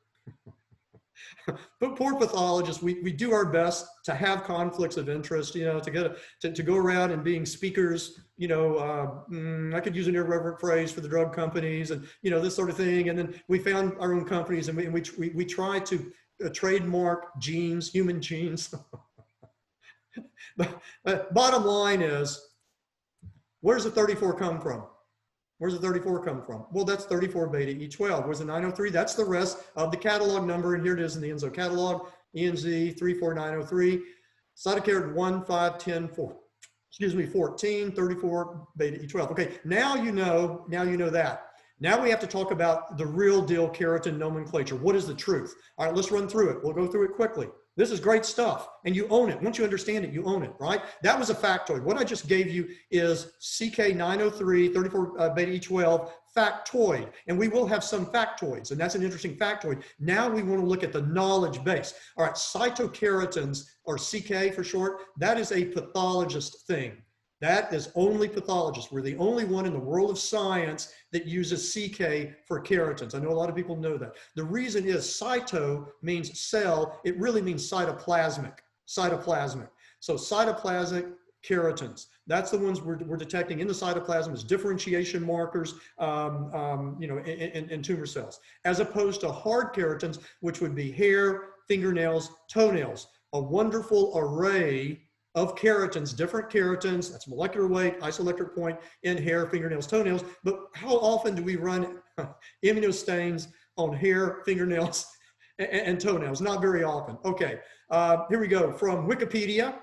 But poor pathologists, we do our best to have conflicts of interest, you know, to go around and being speakers, you know, I could use an irreverent phrase for the drug companies and, you know, this sort of thing. And then we found our own companies and we try to trademark genes, human genes. But bottom line is, where does the 34 come from? Where's the 34 come from? Well, that's 34 beta E12. Where's the 903? That's the rest of the catalog number. And here it is in the Enzo catalog, ENZ 34903, cytokeratin 1, 5, 10, 4, excuse me, 14, 34 beta E12. Okay, now you know that. Now we have to talk about the real deal keratin nomenclature. What is the truth? All right, let's run through it. We'll go through it quickly. This is great stuff, and you own it. Once you understand it, you own it, right? That was a factoid. What I just gave you is CK903, 34 beta E12 factoid, and we will have some factoids, and that's an interesting factoid. Now we want to look at the knowledge base. All right, cytokeratins, or CK for short, that is a pathologist thing. That is only pathologists. We're the only one in the world of science that uses CK for keratins. I know a lot of people know that. The reason is cyto means cell. It really means cytoplasmic. Cytoplasmic. So cytoplasmic keratins. That's the ones we're detecting in the cytoplasm as differentiation markers, you know, in tumor cells, as opposed to hard keratins, which would be hair, fingernails, toenails. A wonderful array of keratins, different keratins, that's molecular weight, isoelectric point in hair, fingernails, toenails. But how often do we run immunostains on hair, fingernails, and toenails? Not very often. Okay, here we go. From Wikipedia,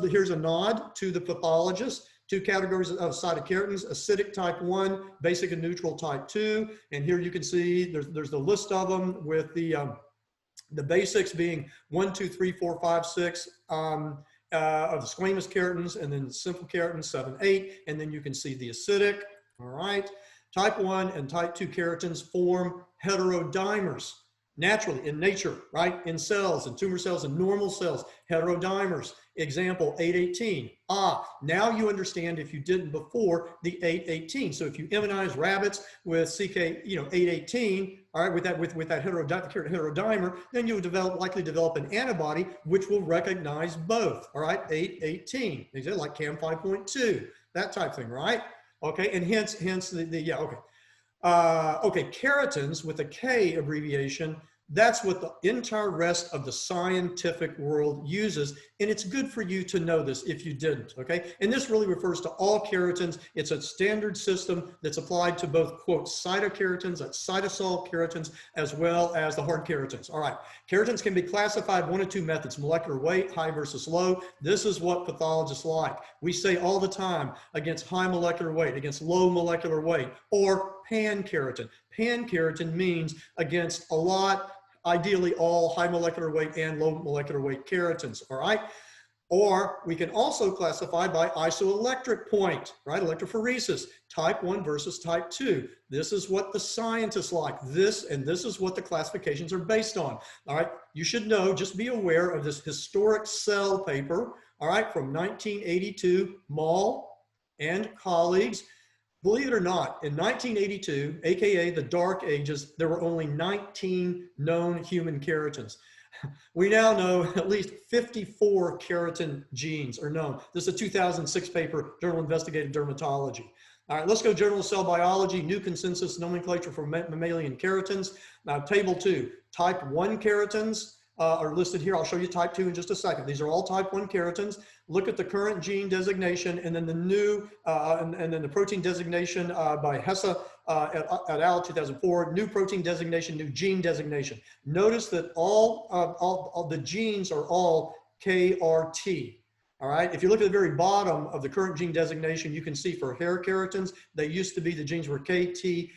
here's a nod to the pathologist. Two categories of cytokeratins: acidic type 1, basic and neutral type 2. And here you can see there's the list of them with the basics being 1, 2, 3, 4, 5, 6 of the squamous keratins, and then simple keratins 7, 8, and then you can see the acidic. All right, type 1 and type 2 keratins form heterodimers naturally in nature, right? In cells, in tumor cells, and normal cells, heterodimers. Example 818. Now you understand, if you didn't before, the 818. So if you immunize rabbits with CK, you know, 818, all right, with that heterodimer, then you would likely develop an antibody which will recognize both. All right, 818. These are like CAM 5.2, that type thing, right? Okay, and hence yeah, okay. Okay, keratins with a K abbreviation, that's what the entire rest of the scientific world uses, and it's good for you to know this if you didn't, okay? And this really refers to all keratins. It's a standard system that's applied to both, quote, cytokeratins, that's cytosol keratins, as well as the hard keratins. All right, keratins can be classified one of two methods: molecular weight, high versus low. This is what pathologists like. We say all the time against high molecular weight, against low molecular weight, or pan-keratin. Pan-keratin means against a lot, ideally all high molecular weight and low molecular weight keratins, all right? Or we can also classify by isoelectric point, right? Electrophoresis, type 1 versus type 2. This is what the scientists like, and this is what the classifications are based on, all right? You should know, just be aware of this historic Cell paper, all right, from 1982, Mall and colleagues. Believe it or not, in 1982, AKA the Dark Ages, there were only 19 known human keratins. We now know at least 54 keratin genes are known. This is a 2006 paper, Journal Investigative Dermatology. All right, let's go Journal of Cell Biology, new consensus nomenclature for mammalian keratins. Now, table 2, type 1 keratins are listed here. I'll show you type 2 in just a second. These are all type 1 keratins. Look at the current gene designation and then the new, and then the protein designation by Hesse et al. 2004, new protein designation, new gene designation. Notice that all the genes are all KRT. All right, if you look at the very bottom of the current gene designation, you can see for hair keratins, they used to be, the genes were KRTH,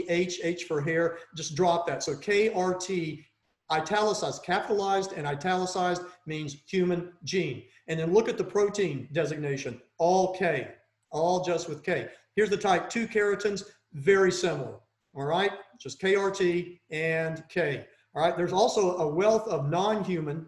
H for hair, just drop that. So KRT, italicized, capitalized and italicized means human gene. And then look at the protein designation, all K, all just with K. Here's the type 2 keratins, very similar, all right? Just KRT and K. All right, there's also a wealth of non-human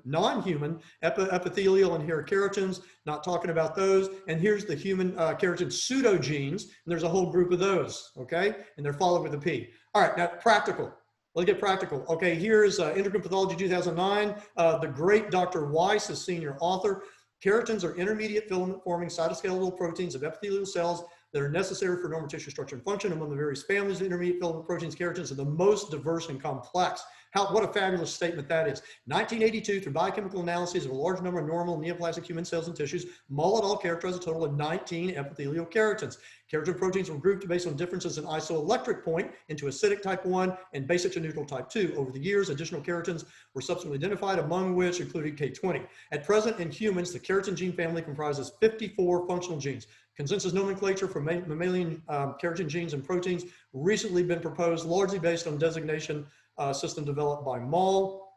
epithelial and hair keratins, not talking about those. And here's the human keratin pseudogenes, and there's a whole group of those, okay? And they're followed with a P. All right, now practical. Let's get practical. Okay, here's Integrative Pathology 2009. The great Dr. Weiss is senior author. Keratins are intermediate filament-forming cytoskeletal proteins of epithelial cells that are necessary for normal tissue structure and function. Among the various families of intermediate filament proteins, keratins are the most diverse and complex. What a fabulous statement that is. 1982, through biochemical analyses of a large number of normal neoplastic human cells and tissues, Mull et al. Characterized a total of 19 epithelial keratins. Keratin proteins were grouped based on differences in isoelectric point into acidic type 1 and basic to neutral type 2. Over the years, additional keratins were subsequently identified, among which included K20. At present, in humans, the keratin gene family comprises 54 functional genes. Consensus nomenclature for mammalian keratin genes and proteins recently been proposed, largely based on designation system developed by Mull.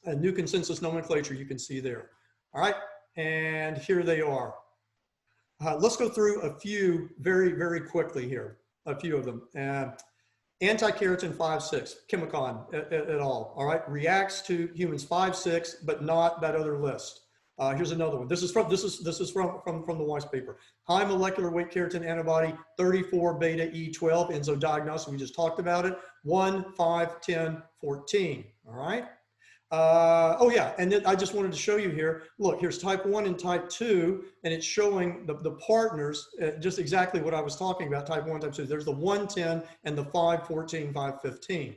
A new consensus nomenclature you can see there. All right, and here they are. Let's go through a few very, very quickly here, a few of them. Anti-keratin 5,6, Chemicon et al. All right, reacts to humans 5,6, but not that other list. Here's another one. This is from the Weiss paper. High molecular weight keratin antibody 34 beta E12 enzo diagnostic. We just talked about it. 1, 5, 10, 14. All right. Oh yeah, and then I just wanted to show you here. Look, here's type 1 and type 2, and it's showing the partners, just exactly what I was talking about, type 1, type 2. There's the 110 and the 514, 515.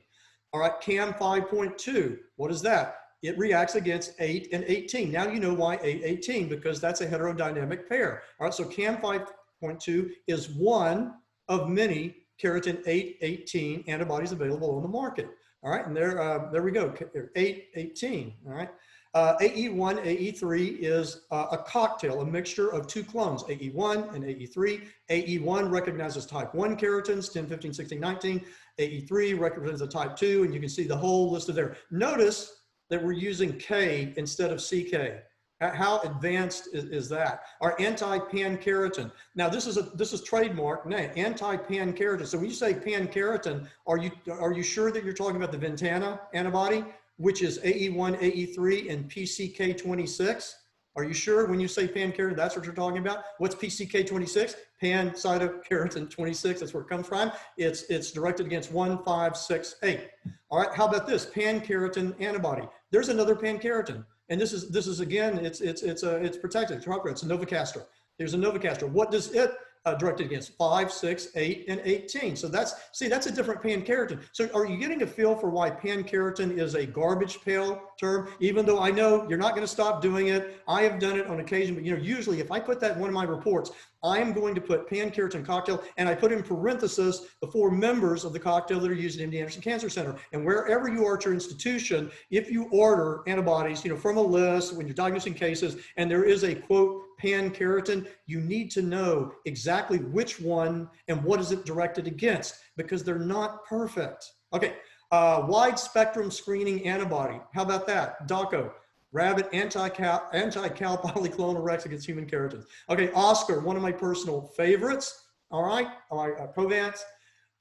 All right, CAM 5.2, what is that? It reacts against 8 and 18. Now you know why 8, 18, because that's a heterodynamic pair. All right, so CAM 5.2 is one of many keratin 8, 18 antibodies available on the market. All right, and there we go, 8, 18, all right. AE1, AE3 is a cocktail, a mixture of two clones, AE1 and AE3. AE1 recognizes type 1 keratins, 10, 15, 16, 19. AE3 represents a type 2, and you can see the whole list of there. Notice that we're using K instead of CK. How advanced is that? Our anti-pan-keratin. Now this is trademark name, anti-pan-keratin. So when you say pan-keratin, are you sure that you're talking about the Ventana antibody, which is AE1, AE3, and PCK26? Are you sure when you say pan-keratin, that's what you're talking about? What's PCK26? Pan-cytokeratin 26, that's where it comes from. It's directed against 1, 5, 6, 8. All right, how about this? Pan-keratin antibody. There's another pan-keratin. And this is again, it's protected. It's a Novocastor. There's a Novocastor. What does it direct against? 5, 6, 8, and 18. So that's a different pan-keratin. So are you getting a feel for why pan-keratin is a garbage pail term? Even though I know you're not going to stop doing it. I have done it on occasion, but usually if I put that in one of my reports, I am going to put pan-keratin cocktail, and I put in parenthesis the 4 members of the cocktail that are used at MD Anderson Cancer Center. And wherever you are at your institution, if you order antibodies, from a list when you're diagnosing cases, and there is a quote pan-keratin, you need to know exactly which one and what is it directed against, because they're not perfect. Okay, wide spectrum screening antibody. How about that? DACO. Rabbit anti-cal polyclonal Rex against human keratins. Okay, Oscar, one of my personal favorites. All right, Covance.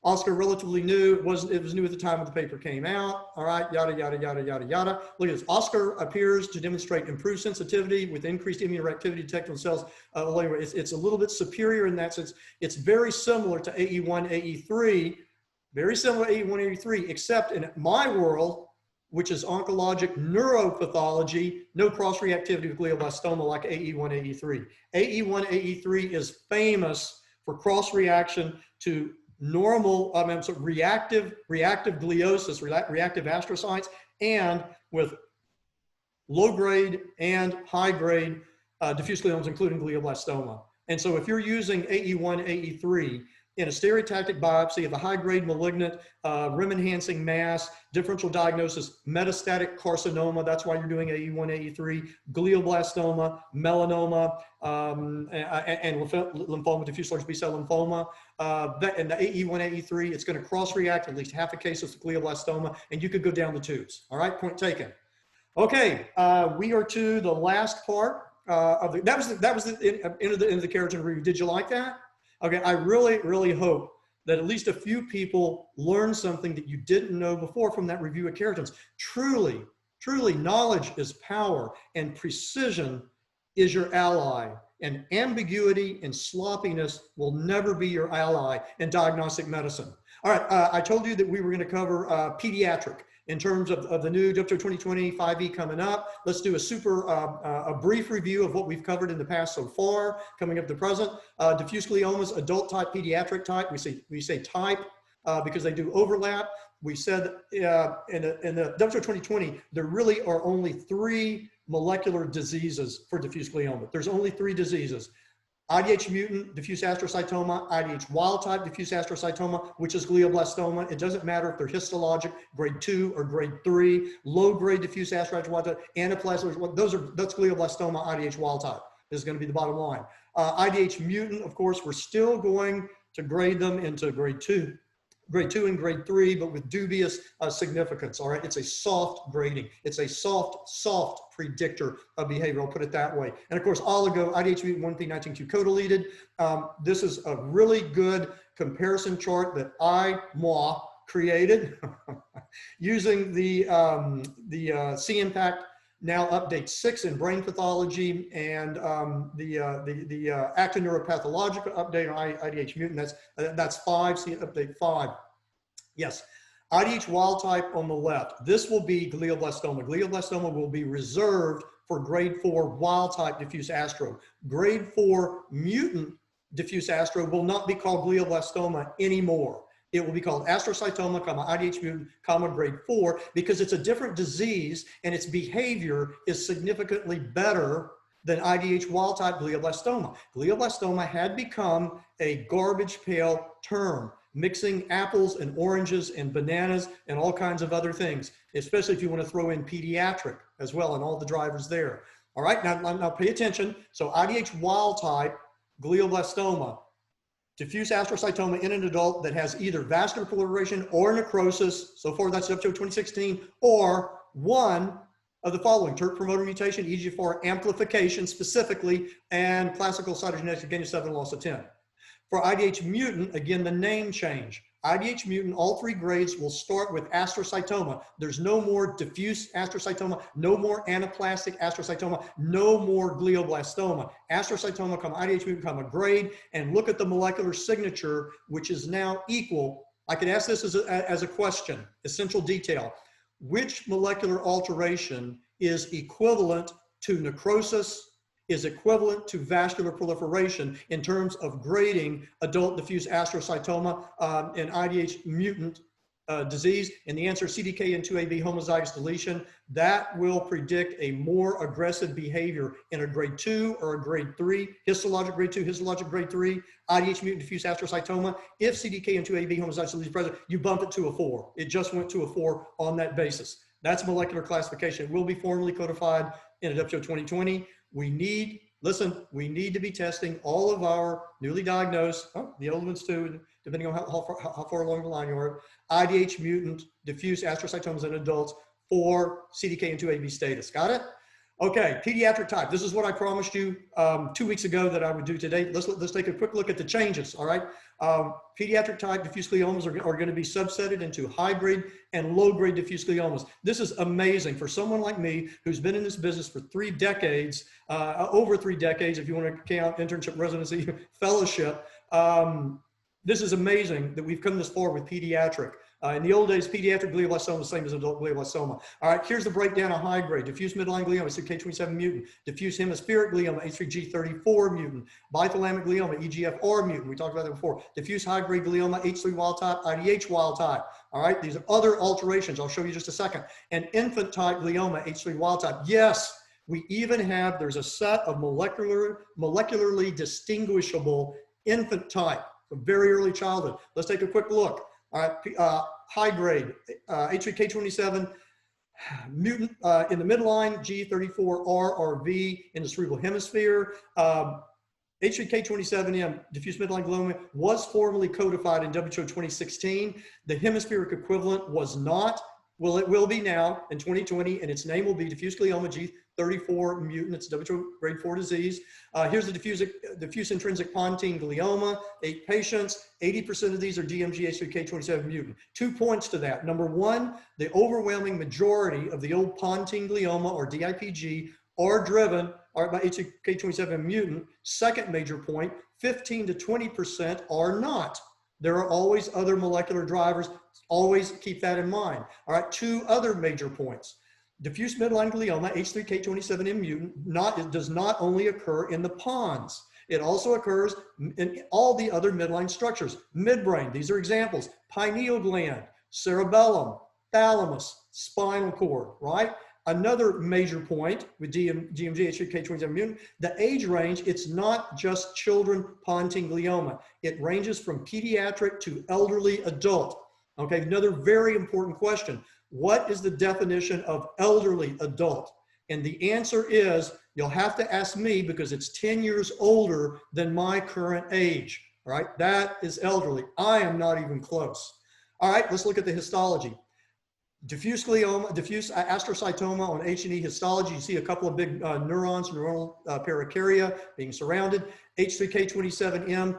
Oscar, relatively new. It was new at the time when the paper came out. All right, yada, yada, yada, yada, yada. Look at this. Oscar appears to demonstrate improved sensitivity with increased immunoreactivity detected on cells. It's a little bit superior in that sense. It's very similar to AE1, AE3, very similar to AE1, AE3, except in my world, which is oncologic neuropathology, no cross-reactivity with glioblastoma like AE1, AE3. AE1, AE3 is famous for cross-reaction to normal, reactive gliosis, reactive astrocytes, and with low-grade and high-grade diffuse gliomas, including glioblastoma. And so if you're using AE1, AE3 in a stereotactic biopsy of a high-grade malignant rim-enhancing mass, differential diagnosis, metastatic carcinoma, that's why you're doing AE1, AE3, glioblastoma, melanoma, and lymphoma, diffuse large B-cell lymphoma. And the AE1, AE3, it's going to cross-react at least half the cases with glioblastoma, and you could go down the tubes. All right, point taken. Okay, we are to the last part of the, that was the end of the keratin review. Did you like that? Okay, I really, really hope that at least a few people learned something that you didn't know before from that review of keratins. Truly, truly, knowledge is power, and precision is your ally. And ambiguity and sloppiness will never be your ally in diagnostic medicine. All right, I told you that we were going to cover pediatric in terms of the new WTO 2020 5E coming up. Let's do a brief review of what we've covered in the past so far, coming up to present. Diffuse gliomas, adult type, pediatric type. We say type because they do overlap. We said in the WTO 2020, there really are only 3 molecular diseases for diffuse glioma. There's only 3 diseases. IDH mutant diffuse astrocytoma, IDH wild type diffuse astrocytoma, which is glioblastoma. It doesn't matter if they're histologic, grade 2 or grade 3, low grade diffuse astrocytoma, anaplastic, that's glioblastoma, IDH wild type is going to be the bottom line. IDH mutant, of course, we're still going to grade them into grade 2 and grade 3, but with dubious significance, all right? It's a soft grading. It's a soft predictor of behavior, I'll put it that way. And of course, oligo, IDH mutant 1p19q co-deleted. This is a really good comparison chart that moi created using the C-Impact now update 6 in brain pathology and the active neuropathologic update on IDH mutant, that's 5, see update 5. Yes, IDH wild type on the left. This will be glioblastoma. Glioblastoma will be reserved for grade 4 wild type diffuse astro. Grade 4 mutant diffuse astro will not be called glioblastoma anymore. It will be called astrocytoma, IDH mutant, grade 4, because it's a different disease and its behavior is significantly better than IDH wild type glioblastoma. Glioblastoma had become a garbage pail term, mixing apples and oranges and bananas and all kinds of other things, especially if you want to throw in pediatric as well and all the drivers there. All right, now pay attention. So IDH wild type glioblastoma, diffuse astrocytoma in an adult that has either vascular proliferation or necrosis, so far that's up to 2016, or one of the following: TERT promoter mutation, EGFR amplification specifically, and classical cytogenetic gain of 7, loss of 10. For IDH mutant, again, the name change. IDH mutant, all 3 grades will start with astrocytoma. There's no more diffuse astrocytoma, no more anaplastic astrocytoma, no more glioblastoma. Astrocytoma, IDH mutant, grade, and look at the molecular signature, which is now equal. I could ask this as a question, essential detail. Which molecular alteration is equivalent to necrosis, is equivalent to vascular proliferation in terms of grading adult diffuse astrocytoma and IDH mutant disease? And the answer is CDKN2AB homozygous deletion. That will predict a more aggressive behavior in a grade 2 or a grade 3, histologic grade 2, histologic grade 3, IDH mutant diffuse astrocytoma. If CDKN2AB homozygous deletion is present, you bump it to a 4. It just went to a 4 on that basis. That's molecular classification. It will be formally codified in WTO 2020. We need to be testing all of our newly diagnosed, the old ones too, depending on how far along the line you are, IDH mutant diffuse astrocytomas in adults for CDKN2AB status. Got it? Okay, pediatric type. This is what I promised you 2 weeks ago that I would do today. Let's take a quick look at the changes, all right? Pediatric type diffuse gliomas are going to be subsetted into high-grade and low-grade diffuse gliomas. This is amazing for someone like me who's been in this business for 3 decades, over 3 decades, if you want to count internship, residency, fellowship. This is amazing that we've come this far with pediatric. In the old days, pediatric glioblastoma is the same as adult glioblastoma. All right, here's the breakdown of high grade. Diffuse midline glioma, K27 mutant. Diffuse hemispheric glioma, H3G34 mutant. Bithalamic glioma, EGFR mutant. We talked about that before. Diffuse high grade glioma, H3 wild type, IDH wild type. All right, these are other alterations. I'll show you just a second. And infant type glioma, H3 wild type. Yes, we even have, there's a set of molecularly distinguishable infant type, so very early childhood. Let's take a quick look. All right, high grade, H3K27 mutant in the midline, G34R or V in the cerebral hemisphere. H3K27M, diffuse midline glioma, was formally codified in WHO 2016. The hemispheric equivalent was not. Well, it will be now in 2020, and its name will be diffuse glioma G34 mutant. It's WHO grade 4 disease. Here's the diffuse intrinsic pontine glioma, 8 patients. 80% of these are DMG H3K27 mutant. 2 points to that. Number one, the overwhelming majority of the old pontine glioma or DIPG are driven by H3K27 mutant. Second major point, 15 to 20% are not. There are always other molecular drivers. Always keep that in mind. All right, 2 other major points. Diffuse midline glioma, H3K27M mutant, it does not only occur in the pons. It also occurs in all the other midline structures. Midbrain, these are examples. Pineal gland, cerebellum, thalamus, spinal cord, right? Another major point with DMG H3K27 mutant, the age range, it's not just children pontine glioma. It ranges from pediatric to elderly adult. Okay, another very important question. What is the definition of elderly adult? And the answer is, you'll have to ask me because it's 10 years older than my current age. All right, that is elderly. I am not even close. All right, let's look at the histology. Diffuse glioma, diffuse astrocytoma on H&E histology. You see a couple of big neurons, neuronal pericardia being surrounded. H3K27M,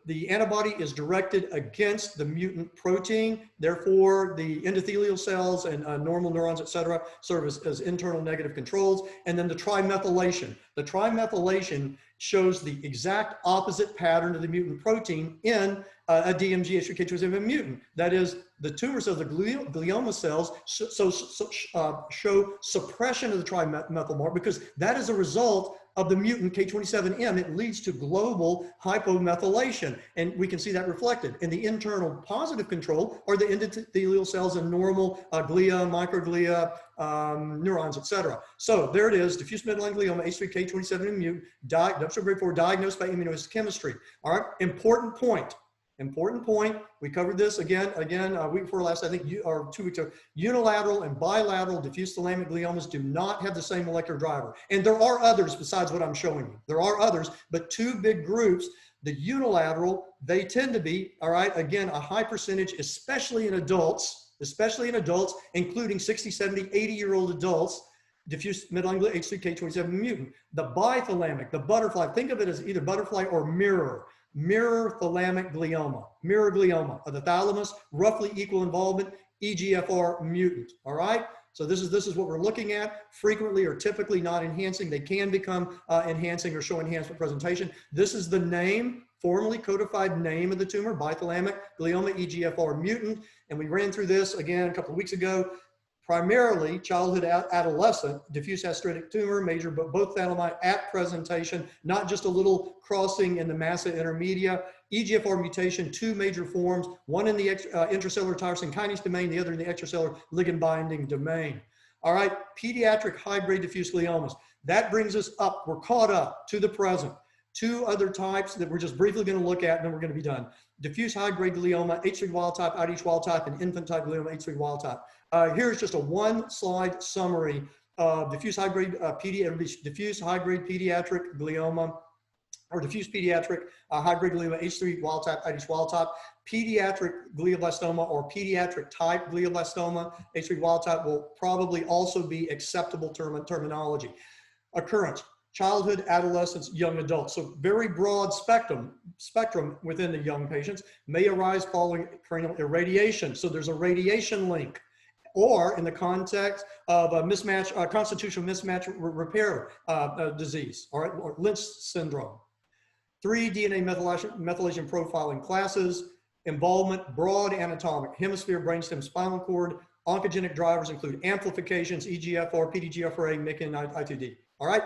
the antibody is directed against the mutant protein. Therefore, the endothelial cells and normal neurons, et cetera, serve as internal negative controls. And then the trimethylation. The trimethylation shows the exact opposite pattern of the mutant protein in a DMG H3K27 mutant. That is, the tumor cells, the glioma cells, show suppression of the trimethyl mark because that is a result of the mutant K27M. It leads to global hypomethylation, and we can see that reflected. And the internal positive control are the endothelial cells and normal glia, microglia, neurons, etc. So there it is, diffuse midline glioma, H3K27 mutant, WHO grade 4, diagnosed by immunohistochemistry. All right, important point. Important point. We covered this again, week before last, I think, or 2 weeks ago. Unilateral and bilateral diffuse thalamic gliomas do not have the same molecular driver. And there are others besides what I'm showing you. There are others, but 2 big groups. The unilateral, they tend to be, all right, again, a high percentage, especially in adults, including 60, 70, 80-year-old adults, diffuse midline glioma, H3K27 mutant. The bithalamic, the butterfly, think of it as either butterfly or mirror thalamic glioma, mirror glioma of the thalamus, roughly equal involvement, EGFR mutant, all right? So this is what we're looking at, frequently or typically not enhancing. They can become enhancing or show enhancement presentation. This is the name, formally codified name of the tumor, bithalamic glioma, EGFR mutant, and we ran through this again a couple of weeks ago. Primarily childhood adolescent diffuse astritic tumor, major but both thalami at presentation, not just a little crossing in the massa intermedia. EGFR mutation, 2 major forms, one in the intracellular tyrosine kinase domain, the other in the extracellular ligand binding domain. All right, pediatric high-grade diffuse gliomas. That brings us up, we're caught up to the present. 2 other types that we're just briefly going to look at and then we're going to be done. Diffuse high-grade glioma, H3 wild type, IDH wild type, and infant type glioma, H3 wild type. Here's just a 1-slide summary of diffuse high-grade diffuse high-grade pediatric glioma, or diffuse pediatric high-grade glioma, H3 wild type, IDH wild type. Pediatric glioblastoma or pediatric type glioblastoma, H3 wild type will probably also be acceptable terminology. occurrence, childhood, adolescence, young adults. So very broad spectrum within the young patients, may arise following cranial irradiation. So there's a radiation link. Or in the context of a mismatch, constitutional mismatch repair disease, or Lynch syndrome. 3 DNA methylation profiling classes, involvement, broad anatomic, hemisphere, brainstem, spinal cord. Oncogenic drivers include amplifications, EGFR, PDGFR, MYC, and I2D. All right,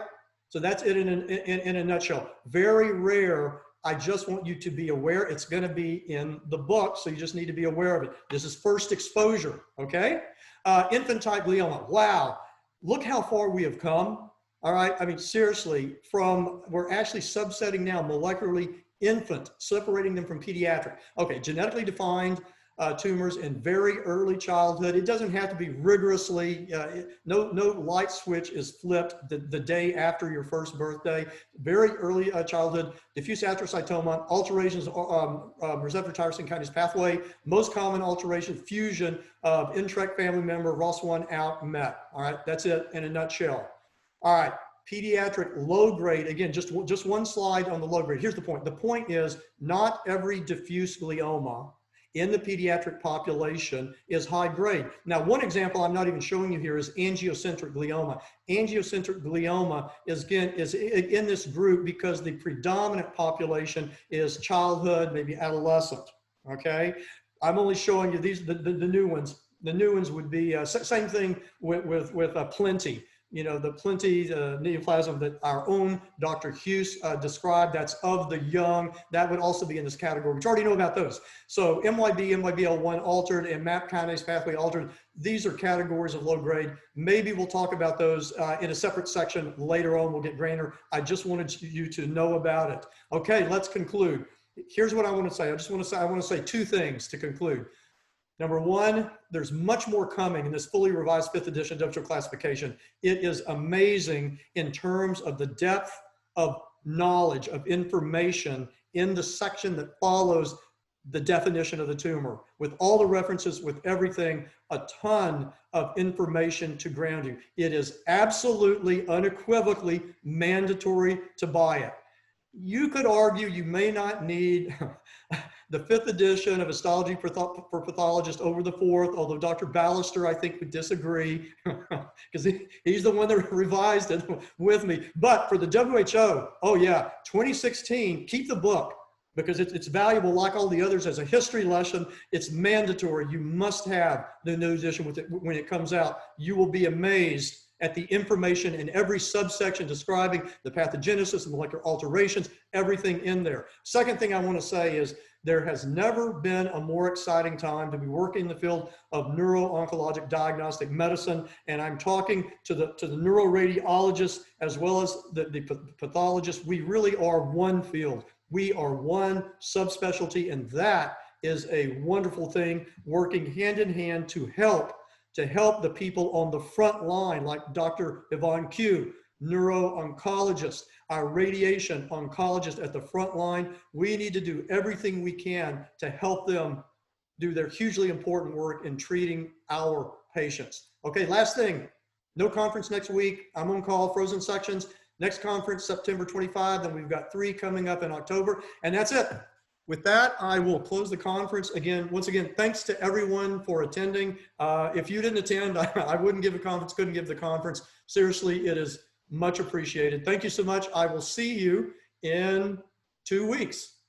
so that's it in a nutshell. Very rare. I just want you to be aware. It's going to be in the book, so you just need to be aware of it. This is first exposure, okay? Infantile glioma. Wow, look how far we have come. All right, I mean, seriously, we're actually subsetting now molecularly infant, separating them from pediatric. Okay, genetically defined tumors in very early childhood. It doesn't have to be rigorously, no light switch is flipped the day after your first birthday. Very early childhood, diffuse astrocytoma, alterations receptor tyrosine kinase pathway, most common alteration, fusion of intract family member, ROS1 out, MET. All right, that's it in a nutshell. All right, pediatric low grade, again, just one slide on the low grade. Here's the point. The point is not every diffuse glioma in the pediatric population is high grade. Now, one example I'm not even showing you here is angiocentric glioma. Angiocentric glioma is in this group because the predominant population is childhood, maybe adolescent, okay? I'm only showing you these, the new ones. The new ones would be, same thing with plenty. You know, the plenty neoplasm that our own Dr. Hughes described, that's of the young, that would also be in this category. We already know about those. So MYB, MYBL1 altered, and MAP kinase pathway altered. These are categories of low grade. Maybe we'll talk about those in a separate section later on. We'll get granular. I just wanted you to know about it. Okay, let's conclude. Here's what I want to say. I want to say 2 things to conclude. Number 1, there's much more coming in this fully revised 5th edition differential classification. It is amazing in terms of the depth of knowledge, of information in the section that follows the definition of the tumor. With all the references, with everything, a ton of information to ground you. It is absolutely, unequivocally mandatory to buy it. You could argue you may not need the 5th edition of histology for pathologists over the 4th, although Dr. Ballister, I think, would disagree because he's the one that revised it with me. But for the WHO, oh yeah, 2016, keep the book because it's valuable like all the others as a history lesson. It's mandatory. You must have the new edition with it when it comes out. You will be amazed at the information in every subsection describing the pathogenesis, the molecular alterations, everything in there. Second thing I want to say is there has never been a more exciting time to be working in the field of neuro-oncologic diagnostic medicine. And I'm talking to the neuroradiologists as well as the pathologists. We really are one field. We are one subspecialty, and that is a wonderful thing, working hand in hand to help the people on the front line, like Dr. Yvonne Q, neuro-oncologist, our radiation oncologist at the front line. We need to do everything we can to help them do their hugely important work in treating our patients. Okay, last thing, no conference next week. I'm on call, frozen sections. Next conference, September 25, then we've got 3 coming up in October, and that's it. With that, I will close the conference. Once again, thanks to everyone for attending. If you didn't attend, I wouldn't give a conference, couldn't give the conference. Seriously, it is much appreciated. Thank you so much. I will see you in 2 weeks.